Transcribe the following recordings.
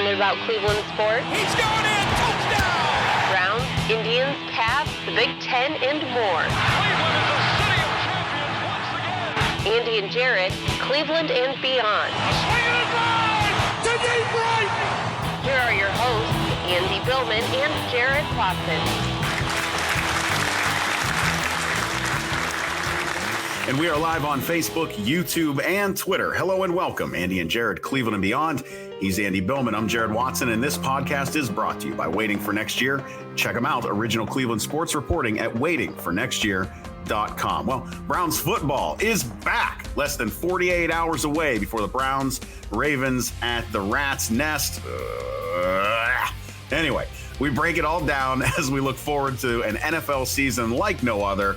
passionate about Cleveland sports. He's going in! Touchdown! Browns, Indians, Cavs, the Big Ten, and more. Cleveland is a city of champions once again! Andy and Jarid, Cleveland and beyond. A swing and a drive! To deep right! Here are your hosts, Andy Billman and Jarid Watson. And we are live on Facebook, YouTube, and Twitter. Hello and welcome, Andy and Jarid, Cleveland and beyond. He's Andy Billman. I'm Jarid Watson, and this podcast is brought to you by Waiting for Next Year. Check them out, original Cleveland sports reporting at waitingfornextyear.com. Well, Browns football is back, less than 48 hours away before the Browns, Ravens at the Rat's Nest. Anyway, we break it all down as we look forward to an NFL season like no other.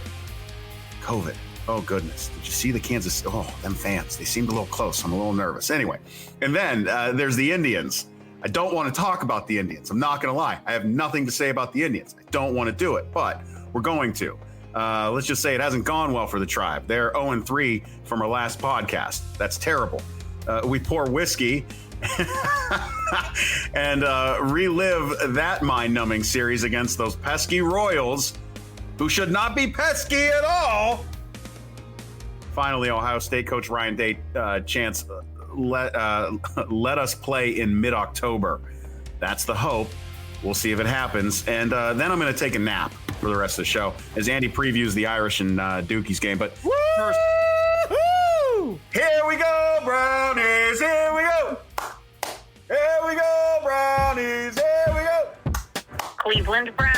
COVID. Oh, goodness. Did you see the Kansas? Oh, them fans. They seemed a little close. I'm a little nervous. Anyway, and then there's the Indians. I don't want to talk about the Indians. I'm not going to lie. I have nothing to say about the Indians. I don't want to do it, but we're going to. Let's just say it hasn't gone well for the Tribe. They're 0-3 from our last podcast. That's terrible. We pour whiskey and relive that mind-numbing series against those pesky Royals, who should not be pesky at all. Finally, Ohio State coach Ryan Day chance let us play in mid-October. That's the hope. We'll see if it happens. And then I'm going to take a nap for the rest of the show as Andy previews the Irish and Dukie's game. But first, here we go, Brownies. Here we go. Here we go, Brownies. Here we go. Cleveland Browns.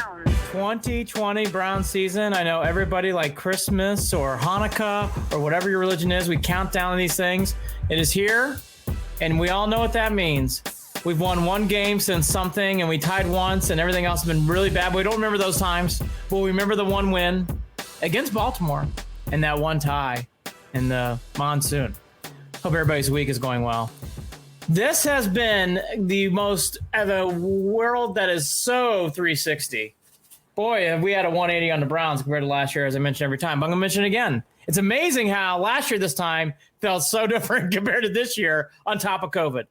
2020 Brown season. I know everybody like Christmas or Hanukkah or whatever your religion is. We count down these things. It is here, and we all know what that means. We've won one game since something, and we tied once, and everything else has been really bad. We don't remember those times, but we remember the one win against Baltimore and that one tie in the monsoon. Hope everybody's week is going well. This has been the most of a world that is so 360. Boy, have we had a 180 on the Browns compared to last year, as I mention every time. But I'm going to mention it again. It's amazing how last year this time felt so different compared to this year on top of COVID.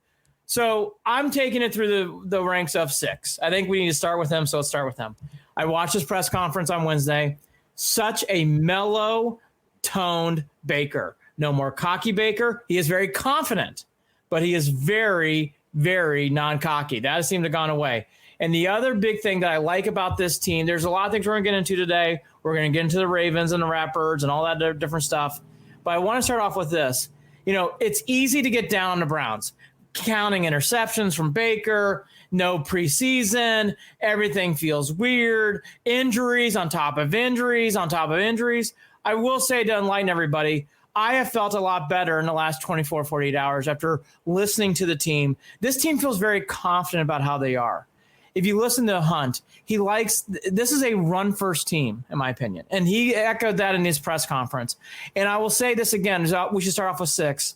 So I'm taking it through the ranks of 6. I think we need to start with him, so let's start with him. I watched his press conference on Wednesday. Such a mellow-toned Baker. No more cocky Baker. He is very confident, but he is very, very non-cocky. That has seemed to have gone away. And the other big thing that I like about this team, there's a lot of things we're going to get into today. We're going to get into the Ravens and the Ratbirds and all that different stuff. But I want to start off with this. You know, it's easy to get down on the Browns. Counting interceptions from Baker, no preseason, everything feels weird, injuries on top of injuries on top of injuries. I will say to enlighten everybody, I have felt a lot better in the last 24, 48 hours after listening to the team. This team feels very confident about how they are. If you listen to Hunt, this is a run-first team, in my opinion. And he echoed that in his press conference. And I will say this again, we should start off with 6.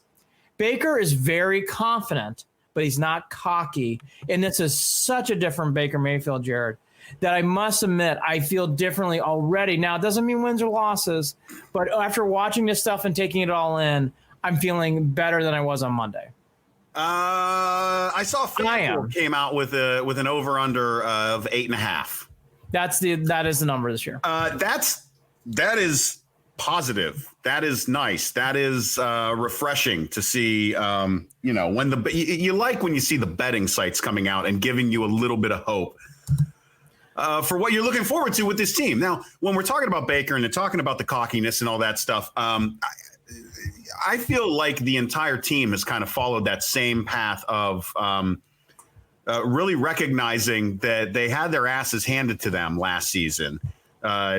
Baker is very confident, but he's not cocky. And this is such a different Baker Mayfield, Jared, that I must admit I feel differently already. Now, it doesn't mean wins or losses, but after watching this stuff and taking it all in, I'm feeling better than I was on Monday. I saw FanDuel came out with an over/under of 8.5. That is the number this year. That is positive. That is nice. That is refreshing to see. When you like when you see the betting sites coming out and giving you a little bit of hope for what you're looking forward to with this team. Now, when we're talking about Baker and they're talking about the cockiness and all that stuff, I feel like the entire team has kind of followed that same path of really recognizing that they had their asses handed to them last season,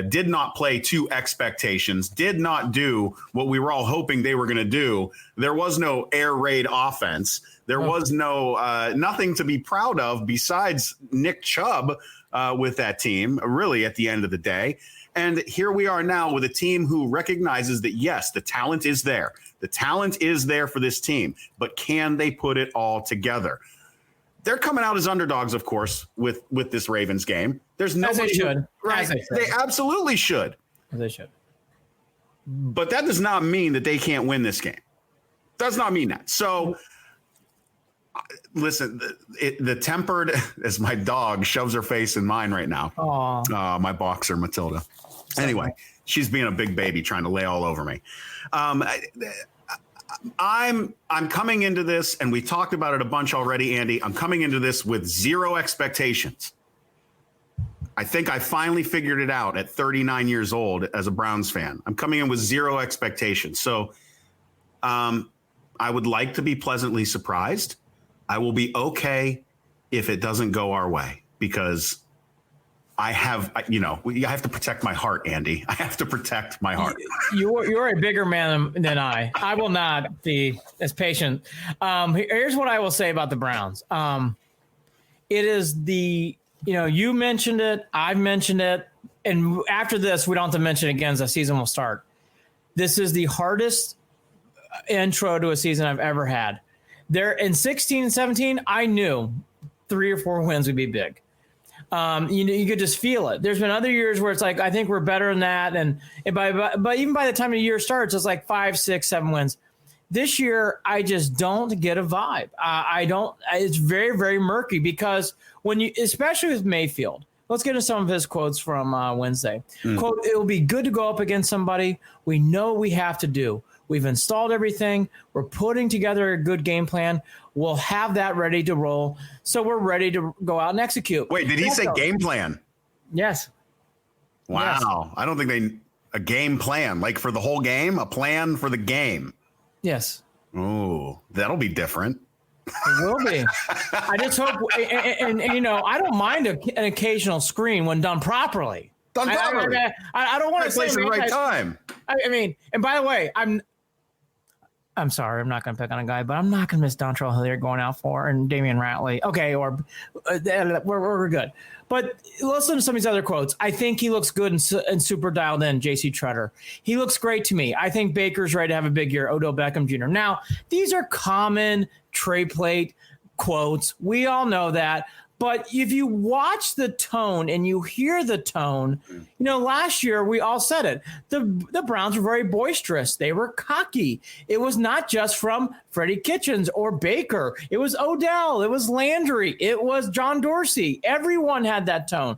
did not play to expectations, did not do what we were all hoping they were going to do. There was no air raid offense. There was nothing to be proud of besides Nick Chubb with that team, really, at the end of the day. And here we are now with a team who recognizes that, yes, the talent is there. The talent is there for this team, but can they put it all together? They're coming out as underdogs, of course, with this Ravens game. There's no. As they should. Right. They absolutely should. As they should. But that does not mean that they can't win this game. Does not mean that. So listen, the tempered, as my dog shoves her face in mine right now. My boxer, Matilda. Anyway, she's being a big baby trying to lay all over me. I'm coming into this, and we talked about it a bunch already, Andy. I'm coming into this with zero expectations. I think I finally figured it out at 39 years old as a Browns fan. I'm coming in with zero expectations. So I would like to be pleasantly surprised. I will be okay if it doesn't go our way, because I have to protect my heart, Andy. I have to protect my heart. You're a bigger man than I. I will not be as patient. Here's what I will say about the Browns. It is you mentioned it. I've mentioned it. And after this, we don't have to mention it again as the season will start. This is the hardest intro to a season I've ever had. There in 16 and 17, I knew 3 or 4 wins would be big. You could just feel it. There's been other years where it's like, I think we're better than that. And but even by the time the year starts, it's like 5, 6, 7 wins. This year, I just don't get a vibe. I don't. It's very, very murky, because especially with Mayfield. Let's get into some of his quotes from Wednesday. Quote, "It will be good to go up against somebody we know we have to do. We've installed everything. We're putting together a good game plan. We'll have that ready to roll. So we're ready to go out and execute." Wait, did he say game plan? Yes. Wow. Yes. I don't think a game plan, like for the whole game, a plan for the game. Yes. Oh, that'll be different. It will be. I just hope, and I don't mind an occasional screen when done properly. Done properly. I don't want to say place at the right time. I mean, and by the way, I'm sorry, I'm not going to pick on a guy, but I'm not going to miss Dontrell Hilliard going out for and Damian Ratley. Okay, or we're good. But listen to some of these other quotes. I think he looks good and super dialed in, J.C. Tretter. He looks great to me. I think Baker's ready to have a big year, Odell Beckham Jr. Now, these are common tray plate quotes. We all know that. But if you watch the tone and you hear the tone, last year we all said it. The Browns were very boisterous. They were cocky. It was not just from Freddie Kitchens or Baker. It was Odell. It was Landry. It was John Dorsey. Everyone had that tone.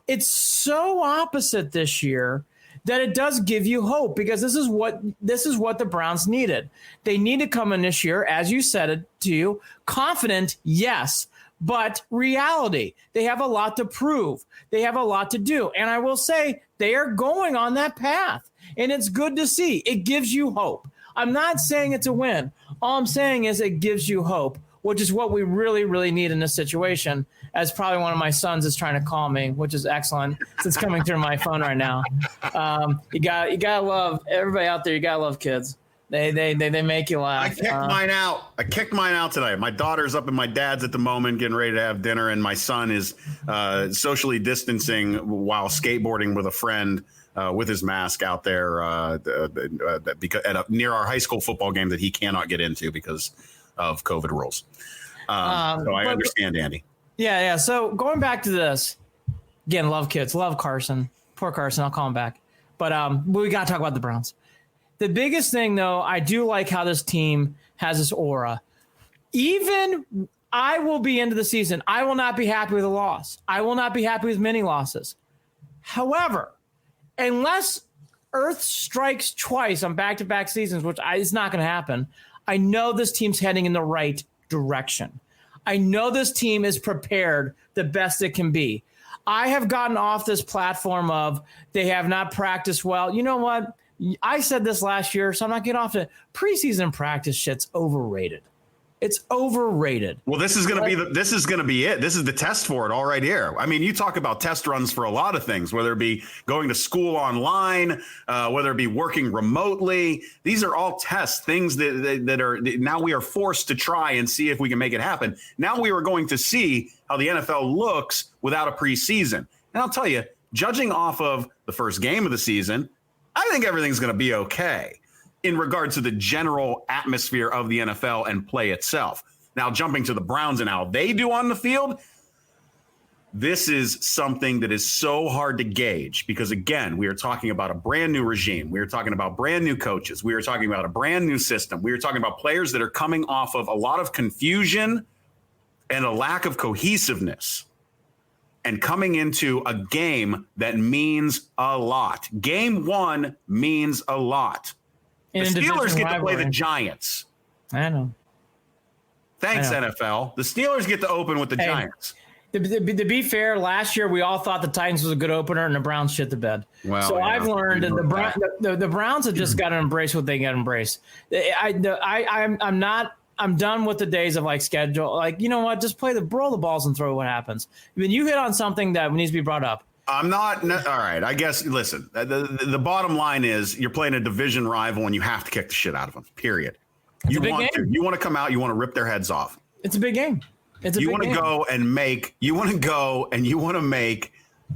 It's so opposite this year that it does give you hope, because this is what the Browns needed. They need to come in this year, as you said it to you, confident, yes, but reality. They have a lot to prove. They have a lot to do. And I will say they are going on that path. And it's good to see. It gives you hope. I'm not saying it's a win. All I'm saying is it gives you hope, which is what we really, really need in this situation, as probably one of my sons is trying to call me, which is excellent. It's coming through my phone right now. You gotta love everybody out there. You gotta love kids. They make you laugh. I kicked mine out tonight. My daughter's up at my dad's at the moment, getting ready to have dinner, and my son is socially distancing while skateboarding with a friend with his mask out there near our high school football game that he cannot get into because of COVID rules. So I understand, Andy. Yeah. So going back to this, again, love kids, love Carson. Poor Carson, I'll call him back. But we got to talk about the Browns. The biggest thing, though, I do like how this team has this aura. Even I will be into the season. I will not be happy with a loss. I will not be happy with many losses. However, unless Earth strikes twice on back-to-back seasons, which is not going to happen, I know this team's heading in the right direction. I know this team is prepared the best it can be. I have gotten off this platform of they have not practiced well. You know what? I said this last year, so I'm not getting off it. Preseason practice shit's overrated. It's overrated. Well, this is going to be it. This is the test for it all right here. I mean, you talk about test runs for a lot of things, whether it be going to school online, whether it be working remotely. These are all tests, things that are now we are forced to try and see if we can make it happen. Now we are going to see how the NFL looks without a preseason. And I'll tell you, judging off of the first game of the season, I think everything's going to be okay in regards to the general atmosphere of the NFL and play itself. Now, jumping to the Browns and how they do on the field, this is something that is so hard to gauge because, again, we are talking about a brand new regime. We are talking about brand new coaches. We are talking about a brand new system. We are talking about players that are coming off of a lot of confusion and a lack of cohesiveness and coming into a game that means a lot. Game 1 means a lot. The Steelers get to play the Giants. I know. Thanks, NFL. The Steelers get to open with the Giants. To be fair, last year we all thought the Titans was a good opener and the Browns shit the bed. Well, so yeah, I've learned that the Browns have just got to embrace what they got to embrace. I'm done with the days of like schedule. Like, you know what? Just roll the balls and throw what happens. I mean, you hit on something that needs to be brought up. I'm not. All right. I guess, listen, the bottom line is you're playing a division rival and you have to kick the shit out of them, period. You want to come out. You want to rip their heads off. It's a big game. You want to go and make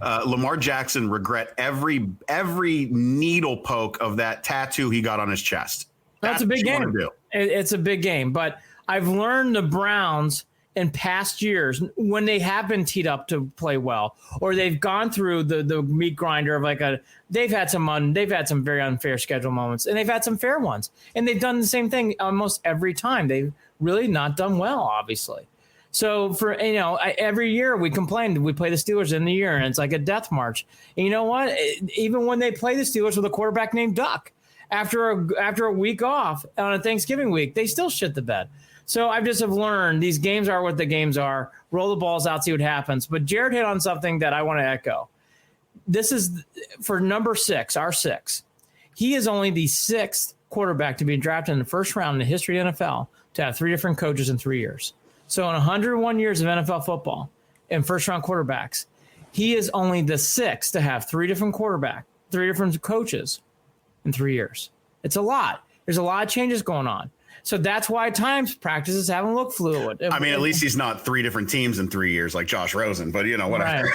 Lamar Jackson regret every needle poke of that tattoo he got on his chest. That's a big game. It's a big game. But I've learned the Browns in past years when they have been teed up to play well, or they've gone through the meat grinder of they've had some very unfair schedule moments, and they've had some fair ones, and they've done the same thing almost every time. They've really not done well, obviously. So every year we complained we play the Steelers in the year and it's like a death march. And you know what? Even when they play the Steelers with a quarterback named Duck, after a week off on a Thanksgiving week, they still shit the bed. So I just have learned these games are what the games are. Roll the balls out, see what happens. But Jared hit on something that I want to echo. This is for number 6, our 6. He is only the 6th quarterback to be drafted in the first round in the history of the NFL to have 3 different coaches in 3 years. So in 101 years of NFL football and first-round quarterbacks, he is only the 6th to have 3 different coaches in 3 years. It's a lot. There's a lot of changes going on. So that's why at times practices haven't looked fluid. I mean, at least he's not 3 different teams in 3 years like Josh Rosen, but whatever.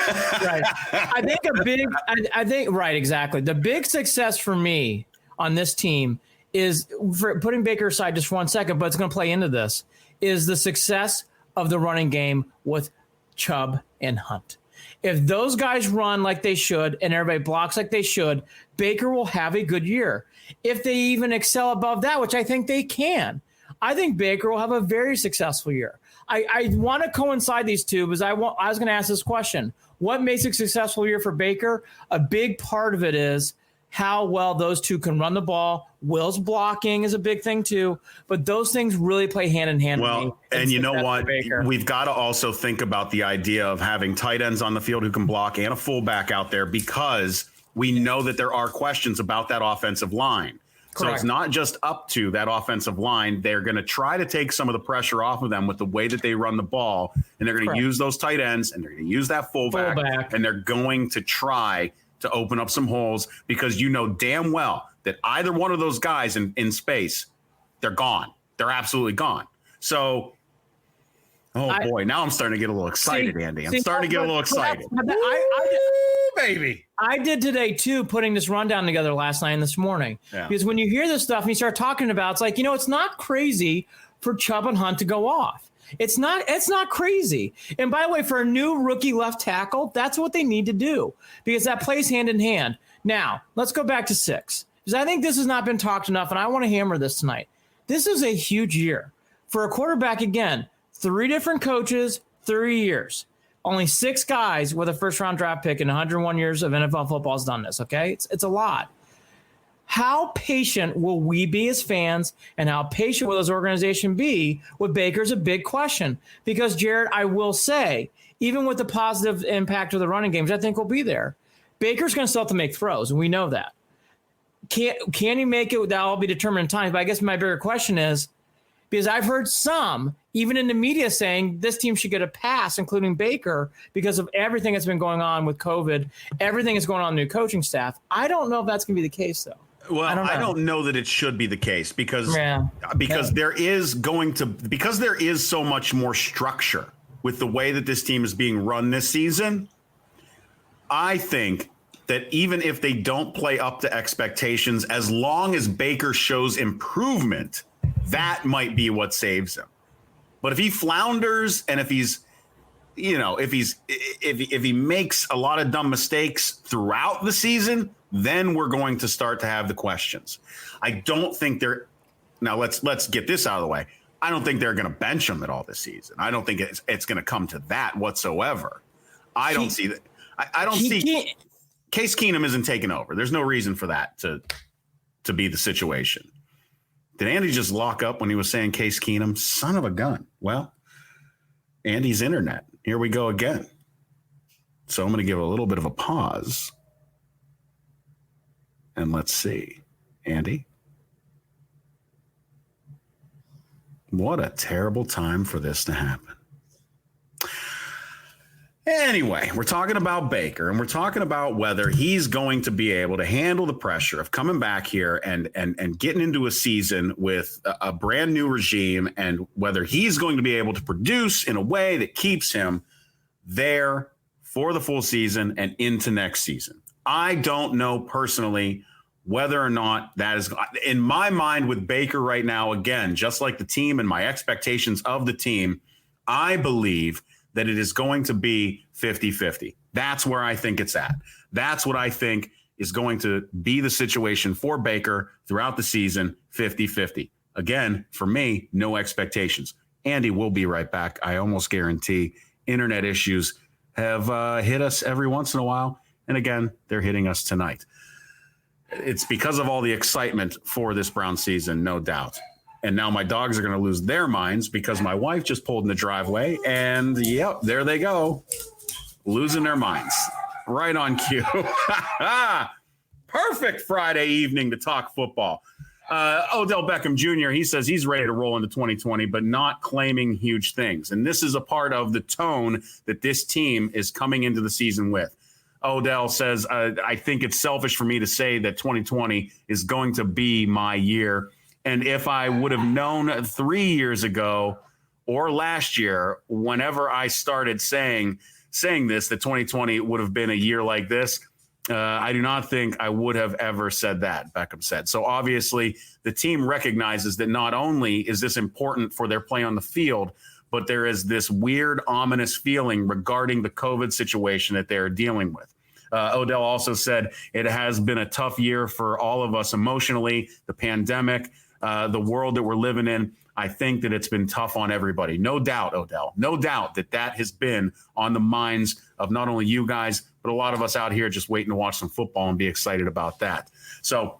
Right. I think right, exactly. The big success for me on this team is, for putting Baker aside just for 1 second, but it's going to play into this, is the success of the running game with Chubb and Hunt. If those guys run like they should and everybody blocks like they should, Baker will have a good year. If they even excel above that, which I think they can, I think Baker will have a very successful year. I want to coincide these two because I was going to ask this question. What makes a successful year for Baker? A big part of it is how well those two can run the ball. Will's blocking is a big thing too, but those things really play hand in hand. Well, and you know what? We've got to also think about the idea of having tight ends on the field who can block and a fullback out there, because we know that there are questions about that offensive line. Correct. So it's not just up to that offensive line. They're going to try to take some of the pressure off of them with the way that they run the ball, and they're going to use those tight ends, and they're going to use that fullback, and they're going to try to open up some holes, because you know damn well that either one of those guys in space, they're gone. They're absolutely gone. So, boy, now I'm starting to get a little excited, Andy. I'm starting to get a little excited. Baby. I did today, too, putting this rundown together last night and this morning. Yeah. Because when you hear this stuff and you start talking about it, it's like, it's not crazy for Chubb and Hunt to go off. It's not crazy. And by the way, for a new rookie left tackle, that's what they need to do, because that plays hand in hand. Now, let's go back to 6, because I think this has not been talked enough, and I want to hammer this tonight. This is a huge year for a quarterback. Again, 3 different coaches, 3 years. Only 6 guys with a first-round draft pick in 101 years of NFL football has done this, okay? It's a lot. How patient will we be as fans, and how patient will this organization be with Baker is a big question. Because, Jared, I will say, even with the positive impact of the running games, I think will be there, Baker's going to still have to make throws, and we know that. Can he make it? That'll all be determined in time. But I guess my bigger question is, because I've heard some, even in the media, saying this team should get a pass, including Baker, because of everything that's been going on with COVID, everything that's going on in the new coaching staff. I don't know if that's going to be the case, though. Well, I don't know that it should be the case, because there is so much more structure with the way that this team is being run this season. I think that even if they don't play up to expectations, as long as Baker shows improvement, that might be what saves him. But if he flounders, and if he makes a lot of dumb mistakes throughout the season, then we're going to start to have the questions. I don't think now let's get this out of the way. I don't think they're going to bench him at all this season. I don't think it's going to come to that whatsoever. I don't see that. I don't see Case Keenum isn't taking over. There's no reason for that to be the situation. Did Andy just lock up when he was saying Case Keenum? Son of a gun. Well, Andy's internet. Here we go again. So I'm going to give a little bit of a pause. And let's see. Andy? What a terrible time for this to happen. Anyway, we're talking about Baker, and we're talking about whether he's going to be able to handle the pressure of coming back here and getting into a season with a brand new regime, and whether he's going to be able to produce in a way that keeps him there for the full season and into next season. I don't know personally whether or not that is in my mind with Baker right now. Again, just like the team and my expectations of the team, I believe that it is going to be 50-50. That's where I think it's at. That's what I think is going to be the situation for Baker throughout the season, 50-50. Again, for me, no expectations. Andy will be right back. I almost guarantee. Internet issues have hit us every once in a while. And again, they're hitting us tonight. It's because of all the excitement for this Brown season, no doubt. And now my dogs are going to lose their minds because my wife just pulled in the driveway. And, yep, there they go, losing their minds. Right on cue. Perfect Friday evening to talk football. Odell Beckham Jr., he says he's ready to roll into 2020, but not claiming huge things. And this is a part of the tone that this team is coming into the season with. Odell says, I think it's selfish for me to say that 2020 is going to be my year. And if I would have known 3 years ago or last year, whenever I started saying this, that 2020 would have been a year like this, I do not think I would have ever said that, Beckham said. So obviously the team recognizes that not only is this important for their play on the field, but there is this weird, ominous feeling regarding the COVID situation that they're dealing with. Odell also said it has been a tough year for all of us emotionally, the pandemic, the world that we're living in. I think that it's been tough on everybody. No doubt, Odell. No doubt that has been on the minds of not only you guys, but a lot of us out here just waiting to watch some football and be excited about that. So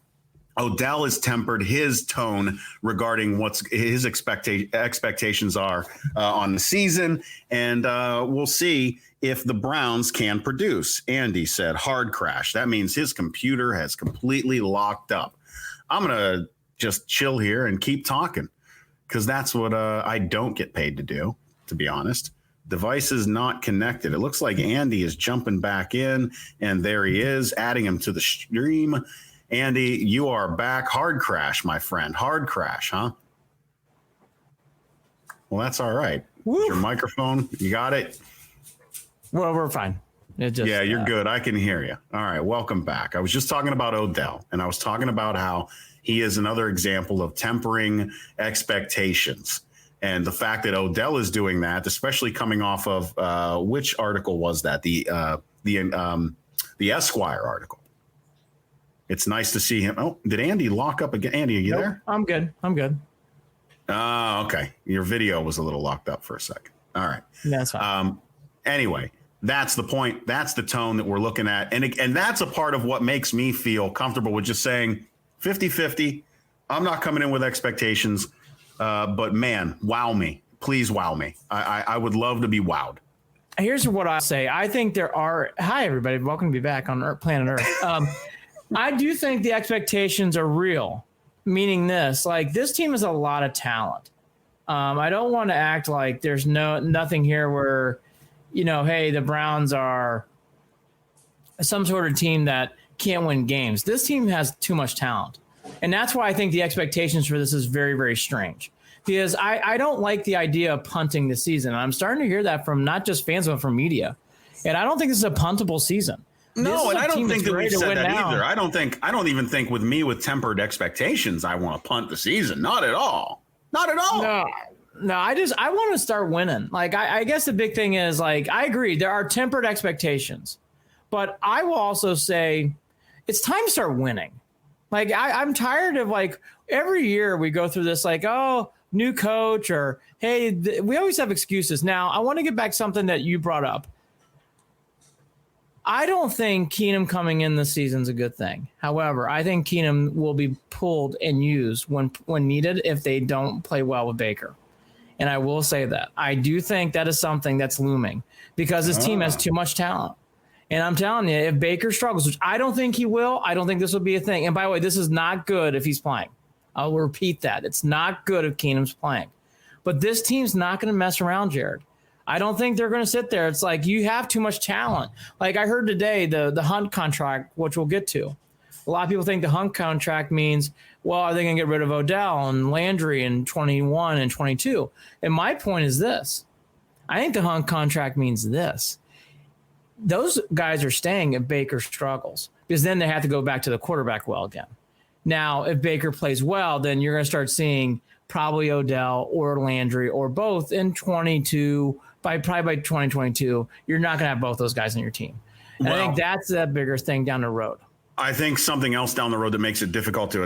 Odell has tempered his tone regarding what's his expectations are on the season, and we'll see if the Browns can produce. Andy said hard crash. That means his computer has completely locked up. I'm going to just chill here and keep talking because that's what I don't get paid to do, to be honest. Device is not connected. It looks like Andy is jumping back in, and there he is, adding him to the stream. Andy, you are back. Hard crash, my friend. Hard crash, huh? Well, that's all right. Your microphone, you got it? Well, we're fine. Yeah, you're good. I can hear you. All right, welcome back. I was just talking about Odell, and I was talking about how he is another example of tempering expectations. And the fact that Odell is doing that, especially coming off of which article was that? The Esquire article. It's nice to see him. Oh, did Andy lock up again? Andy, are you there? I'm good. Okay. Your video was a little locked up for a second. All right. That's fine. Anyway, that's the point. That's the tone that we're looking at. And that's a part of what makes me feel comfortable with just saying 50-50. I'm not coming in with expectations, but man, wow me. Please wow me. I would love to be wowed. Here's what I say. I think there are. Hi, everybody. Welcome to be back on planet Earth. I do think the expectations are real, meaning this team has a lot of talent. I don't want to act like there's nothing here where, hey, the Browns are some sort of team that can't win games. This team has too much talent. And that's why I think the expectations for this is very, very strange. Because I don't like the idea of punting the season. I'm starting to hear that from not just fans, but from media. And I don't think this is a puntable season. No, and I don't think that we've said that either. I don't even think with tempered expectations, I want to punt the season. Not at all. Not at all. No, I want to start winning. I guess the big thing is I agree. There are tempered expectations, but I will also say it's time to start winning. I'm tired of every year we go through this, new coach or, hey, we always have excuses. Now, I want to get back something that you brought up. I don't think Keenum coming in this season is a good thing. However, I think Keenum will be pulled and used when needed if they don't play well with Baker. And I will say that. I do think that is something that's looming because this team has too much talent. And I'm telling you, if Baker struggles, which I don't think he will, I don't think this will be a thing. And by the way, this is not good if he's playing. I'll repeat that. It's not good if Keenum's playing. But this team's not going to mess around, Jared. I don't think they're going to sit there. It's like you have too much talent. Like I heard today, the Hunt contract, which we'll get to. A lot of people think the Hunt contract means, well, are they going to get rid of Odell and Landry in 21 and 22? And my point is this. I think the Hunt contract means this. Those guys are staying if Baker struggles because then they have to go back to the quarterback well again. Now, if Baker plays well, then you're going to start seeing probably Odell or Landry or both in 22. Probably by 2022, you're not going to have both those guys on your team. And I think that's the bigger thing down the road. I think something else down the road that makes it difficult to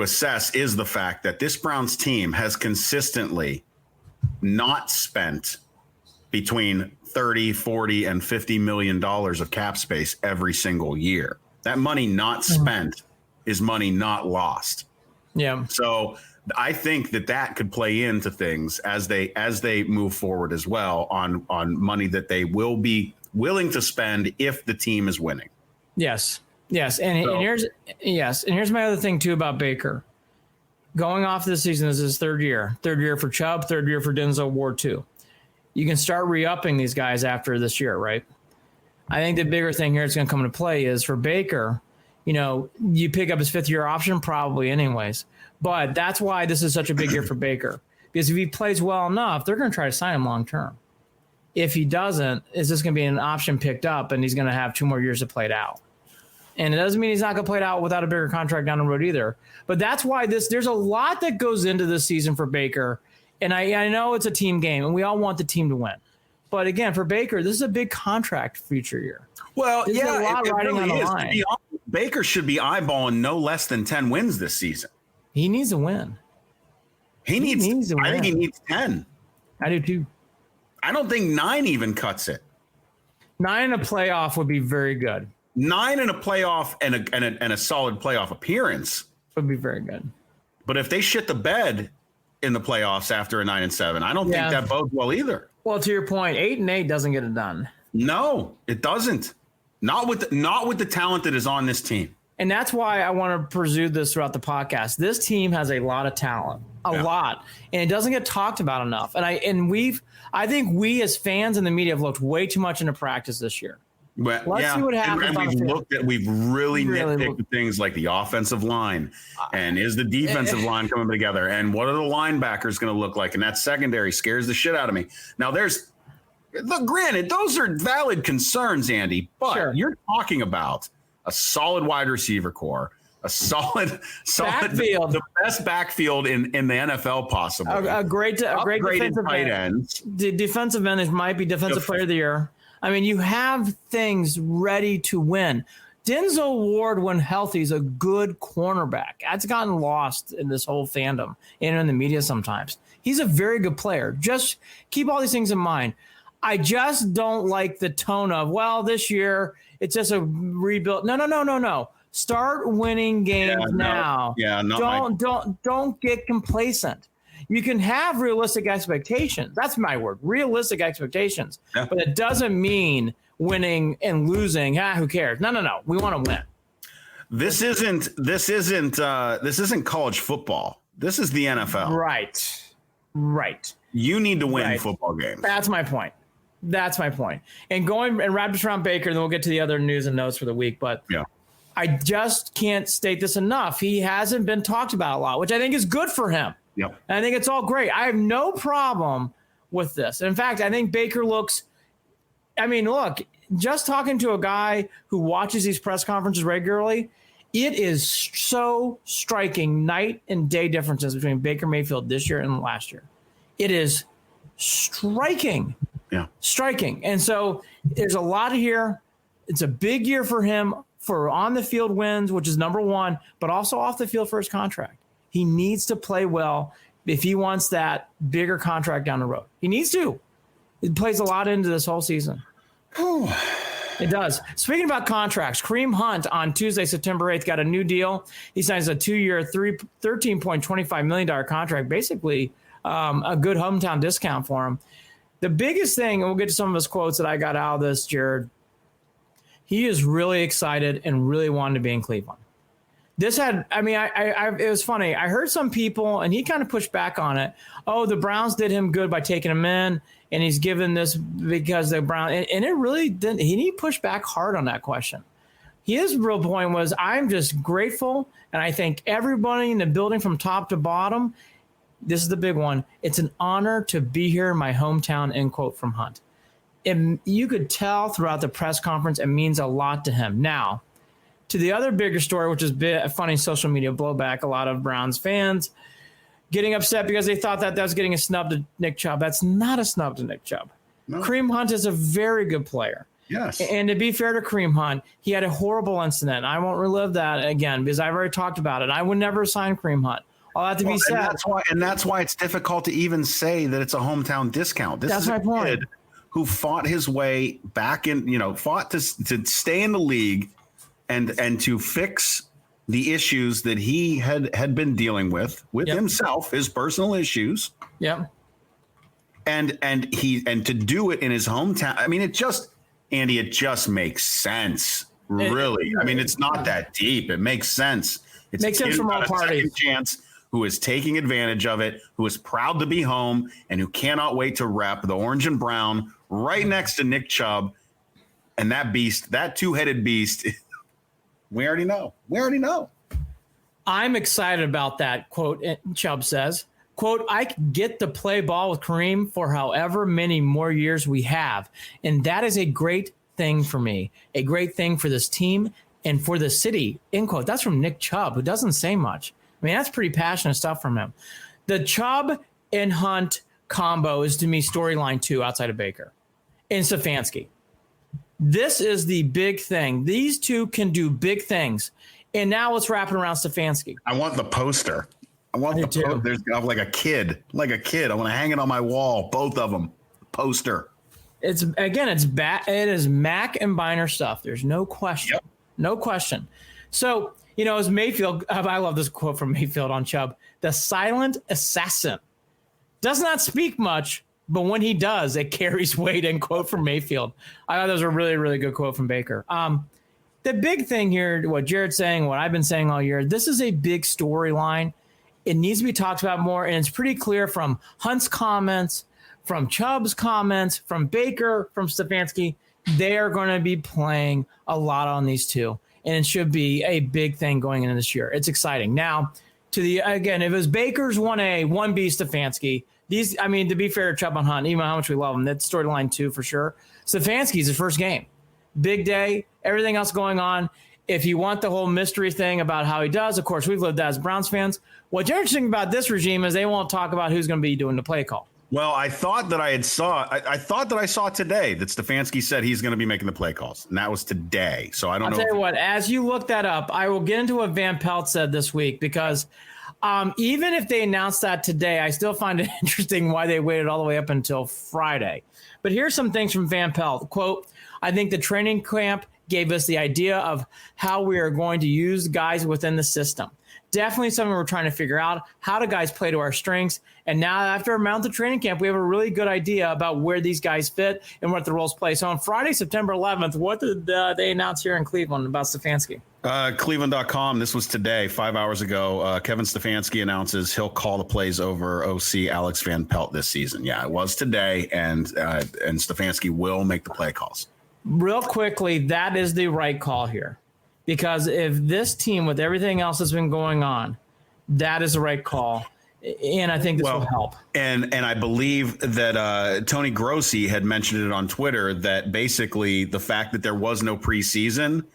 assess is the fact that this Browns team has consistently not spent between 30, 40, and $50 million of cap space every single year. That money not spent is money not lost. Yeah. So I think that could play into things as they move forward as well on money that they will be willing to spend if the team is winning. Yes. And here's my other thing too about Baker. Going off this season is his third year for Chubb, third year for Denzel Ward too. You can start re-upping these guys after this year, right? I think the bigger thing here that's going to come into play is for Baker, you pick up his fifth year option probably anyways. But that's why this is such a big year for Baker. Because if he plays well enough, they're going to try to sign him long term. If he doesn't, is this going to be an option picked up and he's going to have 2 more years to play it out? And it doesn't mean he's not going to play it out without a bigger contract down the road either. But that's why there's a lot that goes into this season for Baker. And I know it's a team game and we all want the team to win. But again, for Baker, this is a big contract future year. Well, There's a lot riding really on the is. line. Baker should be eyeballing no less than 10 wins this season. He needs a win. He needs to win. I think he needs 10. I do too. I don't think 9 even cuts it. 9 in a playoff would be very good. 9 in a playoff and a solid playoff appearance would be very good. But if they shit the bed in the playoffs after a 9-7, I don't think that bodes well either. Well, to your point, 8-8 doesn't get it done. No, it doesn't. Not with the talent that is on this team. And that's why I want to pursue this throughout the podcast. This team has a lot of talent, a lot, and it doesn't get talked about enough. And I think we as fans and the media have looked way too much into practice this year. But, Let's see what happens. And we've really nitpicked things like the offensive line, and is the defensive line coming together, and what are the linebackers going to look like? And that secondary scares the shit out of me. Now, granted, those are valid concerns, Andy, but you're talking about a solid wide receiver core, a solid backfield, the best backfield in the NFL possible. A great defensive tight ends. The defensive end might be defensive player of the year. I mean, you have things ready to win. Denzel Ward, when healthy, is a good cornerback. That's gotten lost in this whole fandom and in the media sometimes. He's a very good player. Just keep all these things in mind. I just don't like the tone of, well, this year it's just a rebuild. No. Start winning games now. Don't get complacent. You can have realistic expectations. That's my word, realistic expectations. Yeah. But it doesn't mean winning and losing. Who cares? No. We want to win. This isn't college football. This is the NFL. Right. You need to win football games. That's my point. And wrap this around Baker, and then we'll get to the other news and notes for the week. But I just can't state this enough. He hasn't been talked about a lot, which I think is good for him. Yep. And I think it's all great. I have no problem with this. In fact, I think Baker look, just talking to a guy who watches these press conferences regularly, it is so striking night and day differences between Baker Mayfield this year and last year. It is striking. Yeah. Striking. And so there's a lot here. It's a big year for him for on the field wins, which is number one, but also off the field for his contract. He needs to play well if he wants that bigger contract down the road. He needs to. It plays a lot into this whole season. It does. Speaking about contracts, Kareem Hunt on Tuesday, September 8th, got a new deal. He signs a 2-year, $13.25 million contract, basically a good hometown discount for him. The biggest thing, and we'll get to some of his quotes that I got out of this, Jared, he is really excited and really wanted to be in Cleveland. It was funny. I heard some people, and he kind of pushed back on it. Oh, the Browns did him good by taking him in, and he's given this because the Browns, and it really didn't. He pushed back hard on that question. His real point was, I'm just grateful, and I thank everybody in the building from top to bottom. This is the big one. It's an honor to be here in my hometown, end quote from Hunt. And you could tell throughout the press conference, it means a lot to him. Now, to the other bigger story, which is a funny social media blowback, a lot of Browns fans getting upset because they thought that was getting a snub to Nick Chubb. That's not a snub to Nick Chubb. No. Kareem Hunt is a very good player. Yes. And to be fair to Kareem Hunt, he had a horrible incident. I won't relive that again because I've already talked about it. I would never sign Kareem Hunt. All that to be said. And that's why it's difficult to even say that it's a hometown discount. This is my point. Kid who fought his way back in, fought to stay in the league and to fix the issues that he had been dealing with himself, his personal issues. Yep. And to do it in his hometown. I mean, it just makes sense. Really. It's not that deep. It makes sense. It makes sense from all parties. Chance who is taking advantage of it, who is proud to be home, and who cannot wait to rep the orange and brown right next to Nick Chubb. And that beast, that two-headed beast, we already know. I'm excited about that, quote, Chubb says. Quote, I get to play ball with Kareem for however many more years we have. And that is a great thing for me, a great thing for this team and for the city, end quote. That's from Nick Chubb, who doesn't say much. That's pretty passionate stuff from him. The Chubb and Hunt combo is, to me, storyline 2 outside of Baker and Stefanski. This is the big thing. These two can do big things. And now let's wrap it around Stefanski. I want the poster. I want the poster. There's like a kid. I want to hang it on my wall, both of them. Poster. It is Mack and Biner stuff. There's no question. Yep. No question. So, as Mayfield, I love this quote from Mayfield on Chubb. The silent assassin does not speak much, but when he does, it carries weight, end quote from Mayfield. I thought that was a really, really good quote from Baker. The big thing here, what Jared's saying, what I've been saying all year, this is a big storyline. It needs to be talked about more, and it's pretty clear from Hunt's comments, from Chubb's comments, from Baker, from Stefanski, they are going to be playing a lot on these two. And it should be a big thing going into this year. It's exciting. Now, if it was Baker's 1A, 1B Stefanski, to be fair to Chubb and Hunt, even how much we love them, that's storyline 2 for sure. Stefanski's his first game. Big day, everything else going on. If you want the whole mystery thing about how he does, of course, we've lived that as Browns fans. What's interesting about this regime is they won't talk about who's going to be doing the play call. Well, I thought that I saw today that Stefanski said he's going to be making the play calls, and that was today. So I don't know. I'll tell you what, as you look that up, I will get into what Van Pelt said this week because even if they announced that today, I still find it interesting why they waited all the way up until Friday. But here's some things from Van Pelt. Quote, I think the training camp gave us the idea of how we are going to use guys within the system. Definitely something we're trying to figure out. How do guys play to our strengths? And now after a month of training camp, we have a really good idea about where these guys fit and what the roles play. So on Friday, September 11th, what did they announce here in Cleveland about Stefanski? Cleveland.com. This was today, 5 hours ago. Kevin Stefanski announces he'll call the plays over OC Alex Van Pelt this season. Yeah, it was today, and Stefanski will make the play calls. Real quickly, that is the right call here. Because if this team, with everything else that's been going on, that is the right call. And I think this will help. And I believe that Tony Grossi had mentioned it on Twitter that basically the fact that there was no preseason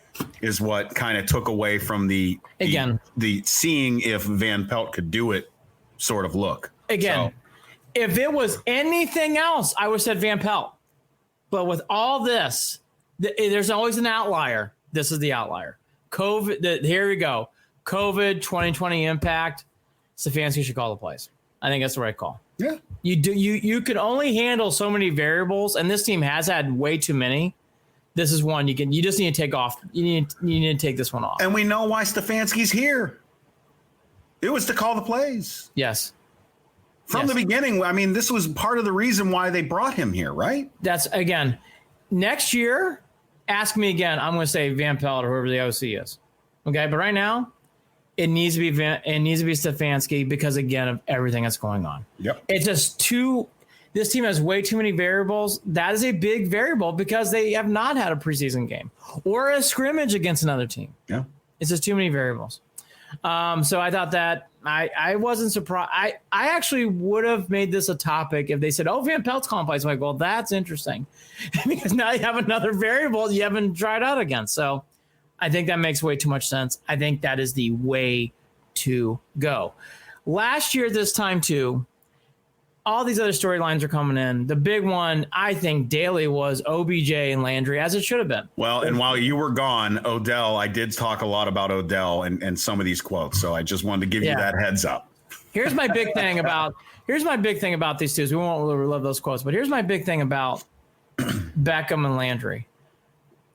is what kind of took away from the seeing if Van Pelt could do it sort of look. Again, if it was anything else, I would have said Van Pelt. But with all this, there's always an outlier. This is the outlier. COVID, here we go. COVID 2020 impact. Stefanski should call the plays. I think that's the right call. Yeah. You can only handle so many variables, and this team has had way too many. This is one you just need to take off. You need to take this one off. And we know why Stefanski's here. It was to call the plays. Yes. From the beginning, I mean, this was part of the reason why they brought him here, right? That's, again, next year, ask me again. I'm going to say Van Pelt or whoever the OC is. Okay, but right now, it needs to be Stefanski because, again, of everything that's going on. Yep. It's just this team has way too many variables. That is a big variable because they have not had a preseason game or a scrimmage against another team. Yeah. It's just too many variables. So I thought that I wasn't surprised. I actually would have made this a topic if they said, oh, Van Pelt's calling plays. I'm like, well, that's interesting because now you have another variable you haven't tried out against. So I think that makes way too much sense. I think that is the way to go. Last year, this time too, all these other storylines are coming in. The big one, I think, daily was OBJ and Landry, as it should have been. Well, and while you were gone, Odell, I did talk a lot about Odell and some of these quotes. So I just wanted to give you that heads up. Here's my big thing about these two. We won't really love those quotes, but here's my big thing about Beckham and Landry.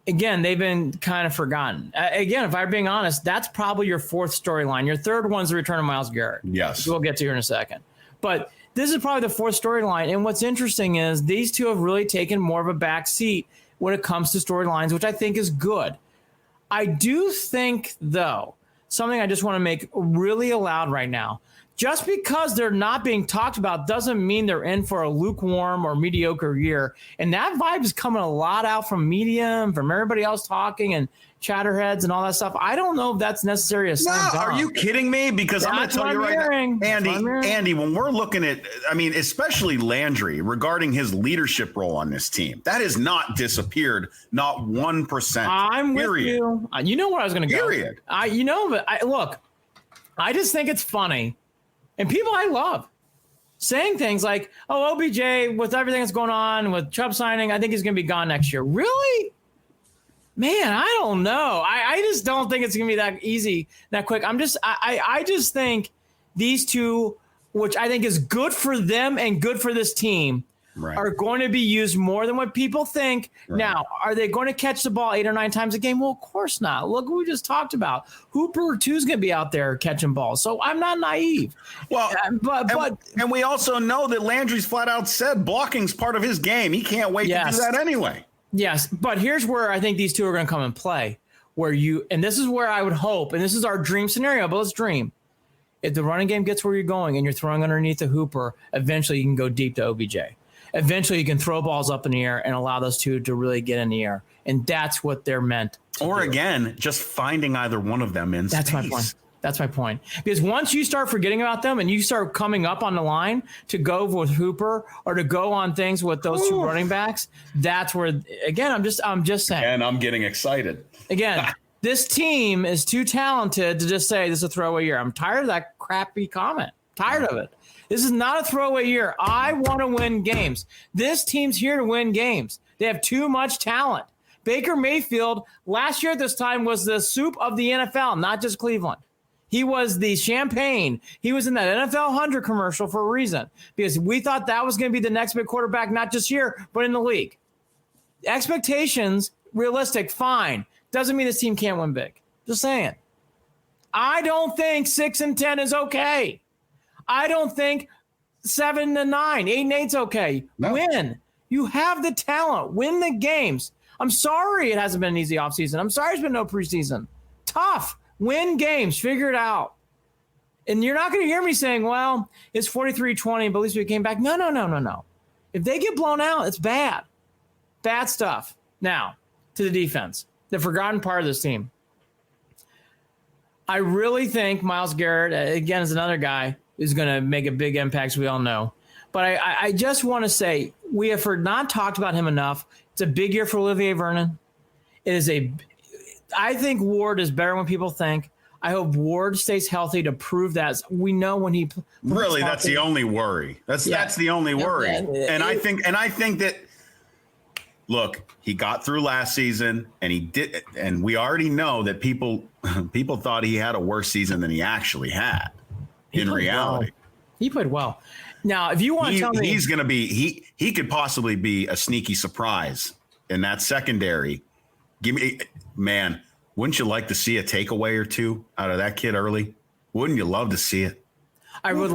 Again, they've been kind of forgotten. Again, if I'm being honest, that's probably your fourth storyline. Your third one's the return of Myles Garrett. Yes. We'll get to here in a second. But this is probably the fourth storyline. And what's interesting is these two have really taken more of a back seat when it comes to storylines, which I think is good. I do think, though, something I just want to make really loud right now. Just because they're not being talked about doesn't mean they're in for a lukewarm or mediocre year. And that vibe is coming a lot out from media and from everybody else talking and chatterheads and all that stuff. I don't know if that's necessary. Are you kidding me? Because I'm going to tell you right now, Andy, when we're looking at, I mean, especially Landry regarding his leadership role on this team, that has not disappeared, not 1%. I'm with you. You know where I was going to go. Period. Look, I just think it's funny. And people I love saying things like, oh, OBJ, with everything that's going on with Chubb signing, I think he's going to be gone next year. Really? Man, I don't know. I just don't think it's going to be that easy, that quick. I just think these two, which I think is good for them and good for this team, are going to be used more than what people think. Right. Now, are they going to catch the ball 8 or 9 times a game? Well, of course not. Look what we just talked about. Hooper, too, is going to be out there catching balls. So I'm not naive. Well, and we also know that Landry's flat out said blocking's part of his game. He can't wait to do that anyway. Yes, but here's where I think these two are going to come and play. And this is where I would hope, and this is our dream scenario, but let's dream. If the running game gets where you're going and you're throwing underneath the Hooper, eventually you can go deep to OBJ. Eventually you can throw balls up in the air and allow those two to really get in the air. And that's what they're meant to do. Again, just finding either one of them in space. That's my point. Because once you start forgetting about them and you start coming up on the line to go with Hooper or to go on things with those two running backs, that's where, again, I'm just saying. And I'm getting excited. Again, this team is too talented to just say this is a throwaway year. I'm tired of that crappy comment. Tired of it. This is not a throwaway year. I want to win games. This team's here to win games. They have too much talent. Baker Mayfield last year at this time was the soup of the NFL, not just Cleveland. He was the champagne. He was in that NFL 100 commercial for a reason because we thought that was going to be the next big quarterback, not just here, but in the league. Expectations, realistic, fine. Doesn't mean this team can't win big. Just saying. I don't think 6-10 is okay. I don't think 7-9, 8-8 is okay. No. Win. You have the talent. Win the games. I'm sorry it hasn't been an easy offseason. I'm sorry there's been no preseason. Tough. Win games. Figure it out. And you're not going to hear me saying, well, it's 43-20, but at least we came back. No. If they get blown out, it's bad. Bad stuff. Now, to the defense. The forgotten part of this team. I really think Myles Garrett, again, is another guy who's going to make a big impact, as we all know. But I just want to say, we have not talked about him enough. It's a big year for Olivier Vernon. I think Ward is better than people think. I hope Ward stays healthy to prove that. We know when he really, that's the only worry. That's the only worry. And I think that, look, he got through last season and he did. And we already know that people thought he had a worse season than he actually had. in reality. Well. He played well. Now, if you want to tell me, he's going to be he could possibly be a sneaky surprise in that secondary. Man, wouldn't you like to see a takeaway or two out of that kid early? Wouldn't you love to see it? I would.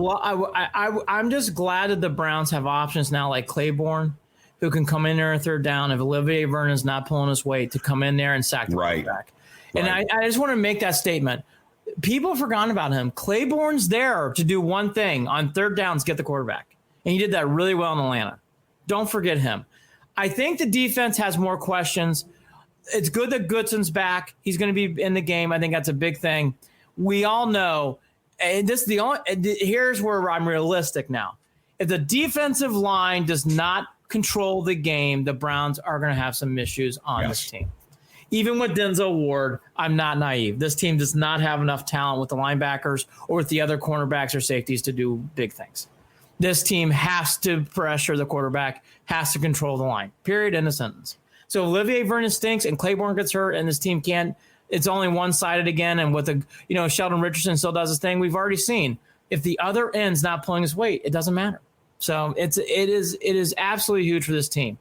I'm just glad that the Browns have options now, like Claiborne, who can come in there on third down if Olivier Vernon's not pulling his weight to come in there and sack the quarterback. And I just want to make that statement. People have forgotten about him. Claiborne's there to do one thing on third downs, get the quarterback. And he did that really well in Atlanta. Don't forget him. I think the defense has more questions. It's good that Goodson's back. He's going to be in the game. I think that's a big thing. We all know, and here's where I'm realistic now. If the defensive line does not control the game, the Browns are going to have some issues on this team. Even with Denzel Ward, I'm not naive. This team does not have enough talent with the linebackers or with the other cornerbacks or safeties to do big things. This team has to pressure the quarterback, has to control the line, period, end of sentence. So Olivier Vernon stinks and Claiborne gets hurt and this team can't, it's only one-sided again. And with Sheldon Richardson still does his thing. We've already seen if the other end's not pulling his weight, it doesn't matter. So it is absolutely huge for this team.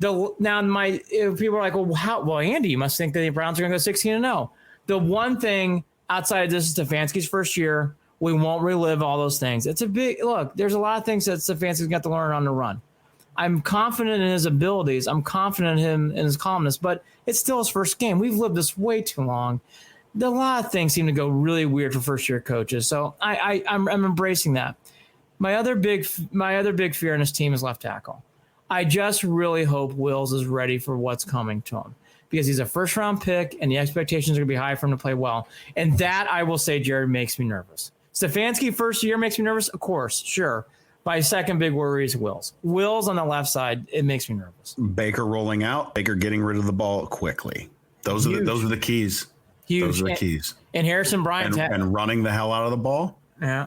People are like, well, Andy, you must think that the Browns are going to go 16-0. The one thing outside of this is Stefanski's first year. We won't relive all those things. It's a big look. There's a lot of things that Stefanski's got to learn on the run. I'm confident in his abilities. I'm confident in him and his calmness, but it's still his first game. We've lived this way too long. A lot of things seem to go really weird for first-year coaches, so I'm embracing that. My other big fear in this team is left tackle. I just really hope Wills is ready for what's coming to him because he's a first-round pick and the expectations are going to be high for him to play well. And that, I will say, Jared, makes me nervous. Stefanski first year makes me nervous? Of course, sure. My second big worry is Wills. Wills on the left side, it makes me nervous. Baker rolling out, Baker getting rid of the ball quickly. Those are the keys. Huge. Those are the keys. And Harrison Bryant. And running the hell out of the ball. Yeah.